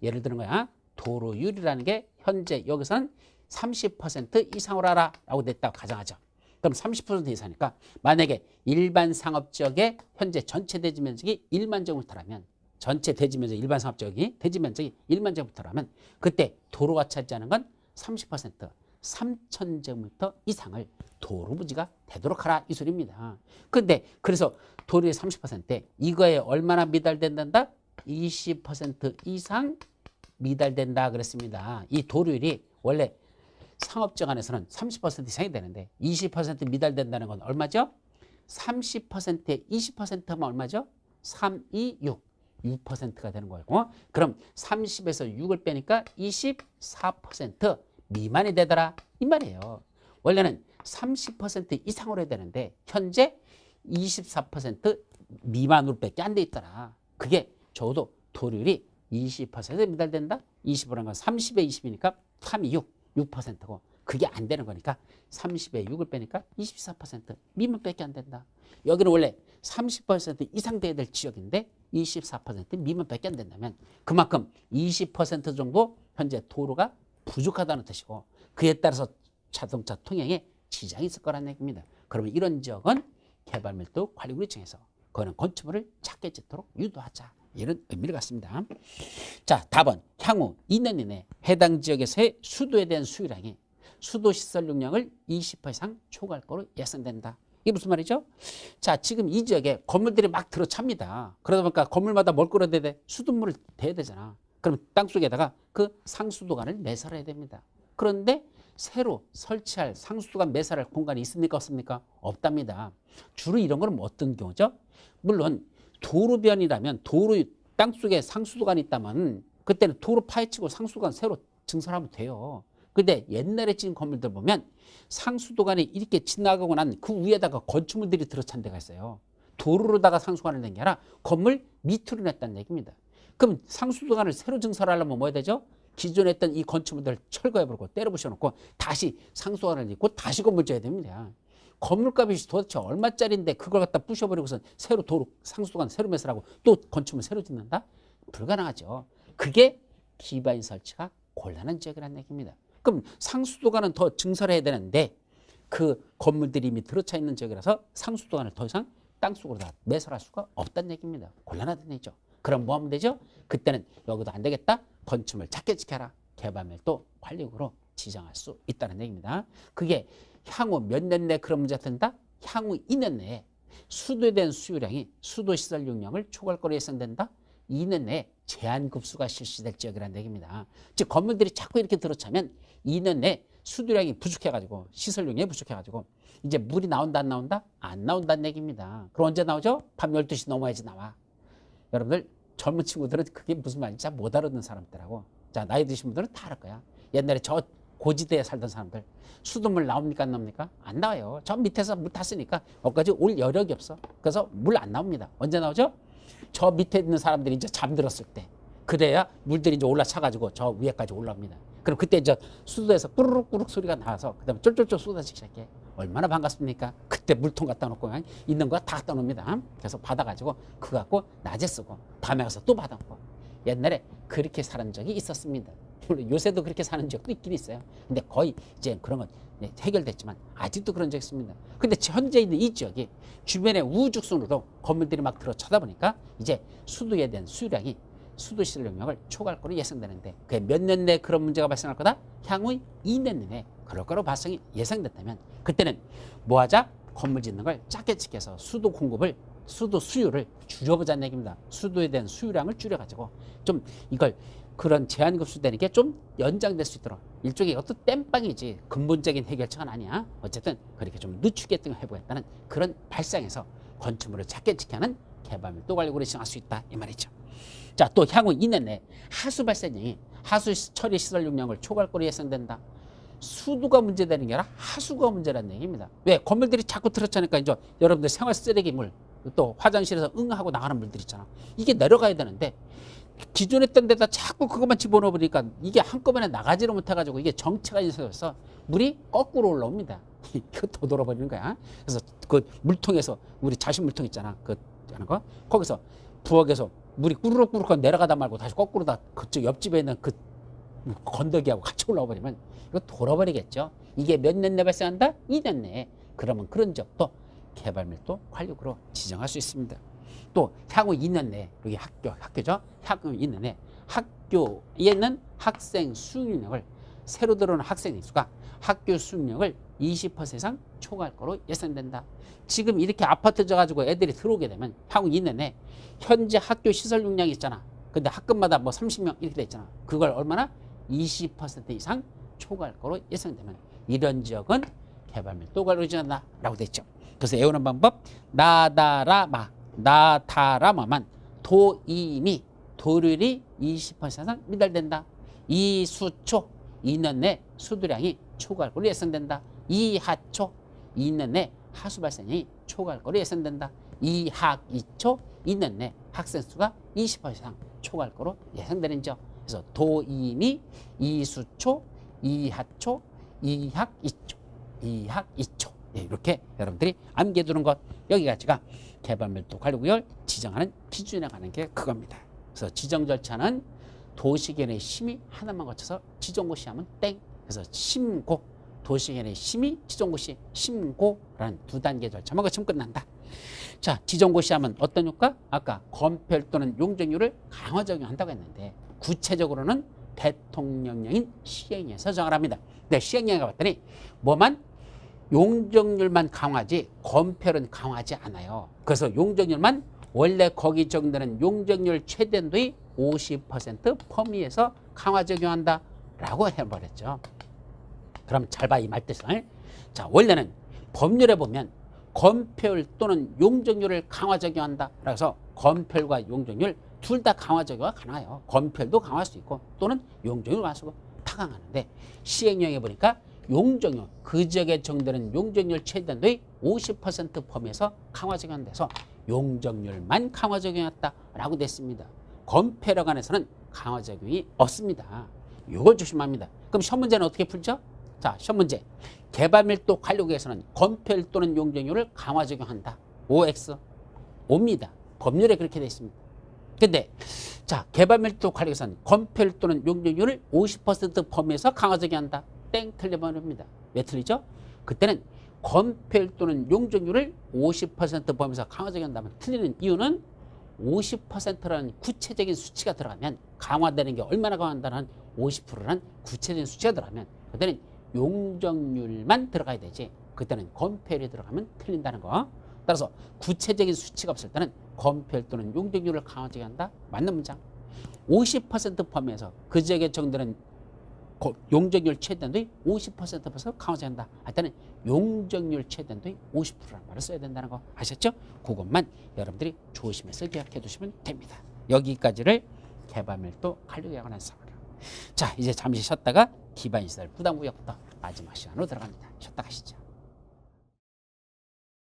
예를 드는 거야. 도로율이라는 게 현재 여기서는 30% 이상으로 하라라고 냈다고 가정하죠. 그럼 30% 이상이니까 만약에 일반 상업지역의 현재 전체 대지 면적이 1만 제곱미터라면 전체 대지 면적 일반 상업지역이 대지 면적이 1만 제곱미터라면 그때 도로가 차지하는 건 30% 3천 제곱미터 이상을 도로 부지가 되도록 하라 이 소리입니다. 그런데 그래서 도로의 30% 이거에 얼마나 미달된다? 20% 이상 미달된다 그랬습니다. 이 도로율이 원래 상업지역 안에서는 30% 이상이 되는데 20% 미달된다는 건 얼마죠? 30%에 20%면 얼마죠? 3, 2, 6. 6%가 되는 거고, 그럼 30에서 6을 빼니까 24% 미만이 되더라 이 말이에요. 원래는 30% 이상으로 해야 되는데 현재 24% 미만으로 밖에 안 돼 있더라. 그게 적어도 도로율이 20% 미달된다? 20%는 건 30에 20이니까 3, 2, 6%고 그게 안 되는 거니까 30에 6을 빼니까 24% 미만밖에 안 된다. 여기는 원래 30% 이상 돼야 될 지역인데 24% 미만밖에 안 된다면 그만큼 20% 정도 현재 도로가 부족하다는 뜻이고 그에 따라서 자동차 통행에 지장이 있을 거라는 얘기입니다. 그러면 이런 지역은 개발밀도 관리구역청에서 그거는 건축물을 작게 짓도록 유도하자 이런 의미를 갖습니다. 자, 답은 향후 2년 이내 해당 지역에서의 수도에 대한 수요량이 수도시설 용량을 20% 이상 초과할 거로 예상된다. 이게 무슨 말이죠? 자, 지금 이 지역에 건물들이 막 들어찹니다. 그러다 보니까 건물마다 뭘 끌어야 돼? 수돗물을 대야 되잖아. 그럼 땅속에다가 그 상수도관을 매설해야 됩니다. 그런데 새로 설치할 상수도관 매설할 공간이 있습니까? 없습니까? 없답니다. 주로 이런 거는 어떤 경우죠? 물론 도로변이라면 도로 땅속에 상수도관이 있다면 그때는 도로 파헤치고 상수도관 새로 증설하면 돼요. 근데 옛날에 지은 건물들 보면 상수도관이 이렇게 지나가고 난 그 위에다가 건축물들이 들어찬 데가 있어요. 도로로다가 상수도관을 낸 게 아니라 건물 밑으로 냈다는 얘기입니다. 그럼 상수도관을 새로 증설하려면 뭐 해야 되죠? 기존에 했던 이 건축물들을 철거해버리고 때려부셔놓고 다시 상수도관을 짓고 다시 건물 지어야 됩니다. 건물값이 도대체 얼마짜리인데 그걸 갖다 부셔버리고서 새로 도로 상수도관 새로 매설하고 또 건축물 새로 짓는다? 불가능하죠. 그게 기반인 설치가 곤란한 지역이라는 얘기입니다. 그럼 상수도관은 더 증설해야 되는데 그 건물들이 이미 들어차 있는 지역이라서 상수도관을 더 이상 땅속으로 다 매설할 수가 없다는 얘기입니다. 곤란하다는 얘기죠. 그럼 뭐 하면 되죠? 그때는 여기도 안 되겠다. 건축물 작게 지켜라. 개발밀도 관리구역으로 지정할 수 있다는 얘기입니다. 그게 향후 몇 년 내에 그런 문제가 된다? 향후 2년 내에 수도에 대한 수요량이 수도시설 용량을 초과할 거로 예상된다. 2년 내에 제한급수가 실시될 지역이라는 얘기입니다. 즉 건물들이 자꾸 이렇게 들어차면 2년 내에 수도량이 부족해가지고 시설 용량이 부족해가지고 이제 물이 나온다 안 나온다? 안 나온다는 얘기입니다. 그럼 언제 나오죠? 밤 12시 넘어야지 나와. 여러분들 젊은 친구들은 그게 무슨 말인지 잘 못 알아듣는 사람들하고 자 나이 드신 분들은 다 알을 거야. 옛날에 저 고지대에 살던 사람들 수돗물 나옵니까 안 나옵니까? 안 나와요. 저 밑에서 물 탔으니까 거기까지 올 여력이 없어. 그래서 물 안 나옵니다. 언제 나오죠? 저 밑에 있는 사람들이 이제 잠들었을 때 그래야 물들이 이제 올라차가지고 저 위에까지 올라옵니다. 그럼 그때 이제 수도에서 꾸르륵꾸르륵 소리가 나와서 그다음에 쫄쫄쫄 쏟아지기 시작해. 얼마나 반갑습니까? 그때 물통 갖다 놓고 그냥 있는 거 다 갖다 놓습니다. 그래서 받아가지고 그거 갖고 낮에 쓰고 다음에 가서 또 받아놓고 옛날에 그렇게 사는 적이 있었습니다. 물론 요새도 그렇게 사는 지역도 있긴 있어요. 근데 거의 이제 그런 건 해결됐지만 아직도 그런 적이 있습니다. 근데 현재 있는 이 지역이 주변에 우후죽순으로 건물들이 막 들어 쳐다보니까 이제 수도에 대한 수요량이 수도시설 용량을 초과할 거로 예상되는데 그게 몇 년 내에 그런 문제가 발생할 거다? 향후 2년 내에 그럴 거로 발생이 예상됐다면 그때는 뭐 하자? 건물 짓는 걸 작게 찍혀서 수도 공급을 수도 수요를 줄여보자는 얘기입니다. 수도에 대한 수요량을 줄여가지고 좀 이걸 그런 제한급수되는 게 좀 연장될 수 있도록 일종의 이것도 땜빵이지 근본적인 해결책은 아니야. 어쨌든 그렇게 좀 늦추게 해보겠다는 그런 발상에서 건축물을 작게 지켜는 개발밀도 관리구를 시행할 수 있다 이 말이죠. 자, 또 향후 2년 내에 하수 발생량이 하수 처리 시설 용량을 초과할 거로 예상된다. 수도가 문제되는 게 아니라 하수가 문제라는 얘기입니다. 왜? 건물들이 자꾸 들어차니까 이제 여러분들 생활 쓰레기물 또 화장실에서 응하고 나가는 물들 있잖아. 이게 내려가야 되는데 기존에 있던 데다 자꾸 그것만 집어넣어 버리니까 이게 한꺼번에 나가지를 못해가지고 이게 정체가 있어서 물이 거꾸로 올라옵니다. 이거 더 돌아버리는 거야. 그래서 그 물통에서 우리 자신 물통 있잖아. 그 하는 거 거기서 부엌에서 물이 꾸르륵꾸르륵 내려가다 말고 다시 거꾸로 다 그쪽 옆집에 있는 그 건더기하고 같이 올라와 버리면 이거 돌아버리겠죠. 이게 몇 년 내에 발생한다? 2년 내에. 그러면 그런 지역도 개발밀도 관리구로 지정할 수 있습니다. 또 향후 2년 내에 여기 학교죠. 향후 2년 내에 학교에는 학생 수용력을 새로 들어오는 학생 수가 학교 수용력을 20% 이상 초과할 거로 예상된다. 지금 이렇게 아파트 져가지고 애들이 들어오게 되면 향후 2년 내에 현재 학교 시설 용량이 있잖아. 근데 학급마다 뭐 30명 이렇게 돼 있잖아. 그걸 얼마나 20% 이상 초과할 거로 예상되면 이런 지역은 개발밀도 관리로 지정한다라고 돼 있죠. 그래서 애우는 방법 나다라마만 도인이 도률이 20% 이상 미달된다. 이수초 2년 내 수도량이 초과할 거로 예상된다. 이하초 2년 내 하수 발생량이 초과할 거로 예상된다. 이학이초 2년 내 학생 수가 20% 이상 초과할 거로 예상되는 점. 그래서 도인이 이수초, 이하초, 이학이초, 이학이초. 이렇게 여러분들이 암기해두는 것 여기까지가 개발밀도 관리구역을 지정하는 기준에 관한 게 그겁니다. 그래서 지정 절차는 도시계획의 심의 하나만 거쳐서 지정고시하면 땡. 그래서 심고 도시계획의 심의 지정고시 심고라는 두 단계 절차만 거치면 끝난다. 자, 지정고시하면 어떤 효과? 아까 건폐율 또는 용적률을 강화 적용한다고 했는데 구체적으로는 대통령령인 시행령에서 정을 합니다. 근데 시행령에 봤더니 뭐만 용적률만 강화하지 건폐율은 강화하지 않아요. 그래서 용적률만 원래 거기 적용되는 용적률 최대한도의 50% 범위에서 강화 적용한다라고 해버렸죠. 그럼 잘 봐 이 말뜻을. 자, 원래는 법률에 보면 건폐율 또는 용적률을 강화 적용한다. 그래서 건폐율과 용적률 둘 다 강화 적용이 가능해요. 건폐율도 강화할 수 있고 또는 용적률을 강화할 수 있고 다 강하는데 시행령에 보니까 용적률, 그 지역에 적용되는 용적률 최대한도의 50% 범위에서 강화 적용돼서 용적률만 강화 적용했다라고 됐습니다. 건폐율에 관해서는 강화 적용이 없습니다. 이걸 조심합니다. 그럼 시험 문제는 어떻게 풀죠? 자, 시험 문제. 개발밀도 관리구역에서는 건폐율 또는 용적률을 강화 적용한다. OX. 옵니다. 법률에 그렇게 되어 있습니다. 근데 자, 개발밀도 관리구역에서는 건폐율 또는 용적률을 50% 범위에서 강화 적용한다. 땡 틀려버립니다. 왜 틀리죠? 그때는 건폐율 또는 용적률을 50% 범위에서 강화 적용한다면 틀리는 이유는 50%라는 구체적인 수치가 들어가면 강화되는 게 얼마나 강화한다는 50%라는 구체적인 수치가 들어가면 그때는 용적률만 들어가야 되지. 그때는 건폐율이 들어가면 틀린다는 거. 따라서 구체적인 수치가 없을 때는 건폐율 또는 용적률을 강화하게 한다. 맞는 문장. 50% 범위에서 그 지역에 정되는 용적률 최대한도의 50% 범위에서 강화하게 한다. 할 때는 용적률 최대한도의 50%라는 말을 써야 된다는 거 아셨죠? 그것만 여러분들이 조심해서 기억해 두시면 됩니다. 여기까지를 개발밀도 활용에 관한 사항. 자, 이제 잠시 쉬었다가 기반시설 부담구역부터 마지막 시간으로 들어갑니다. 쉬었다 가시죠.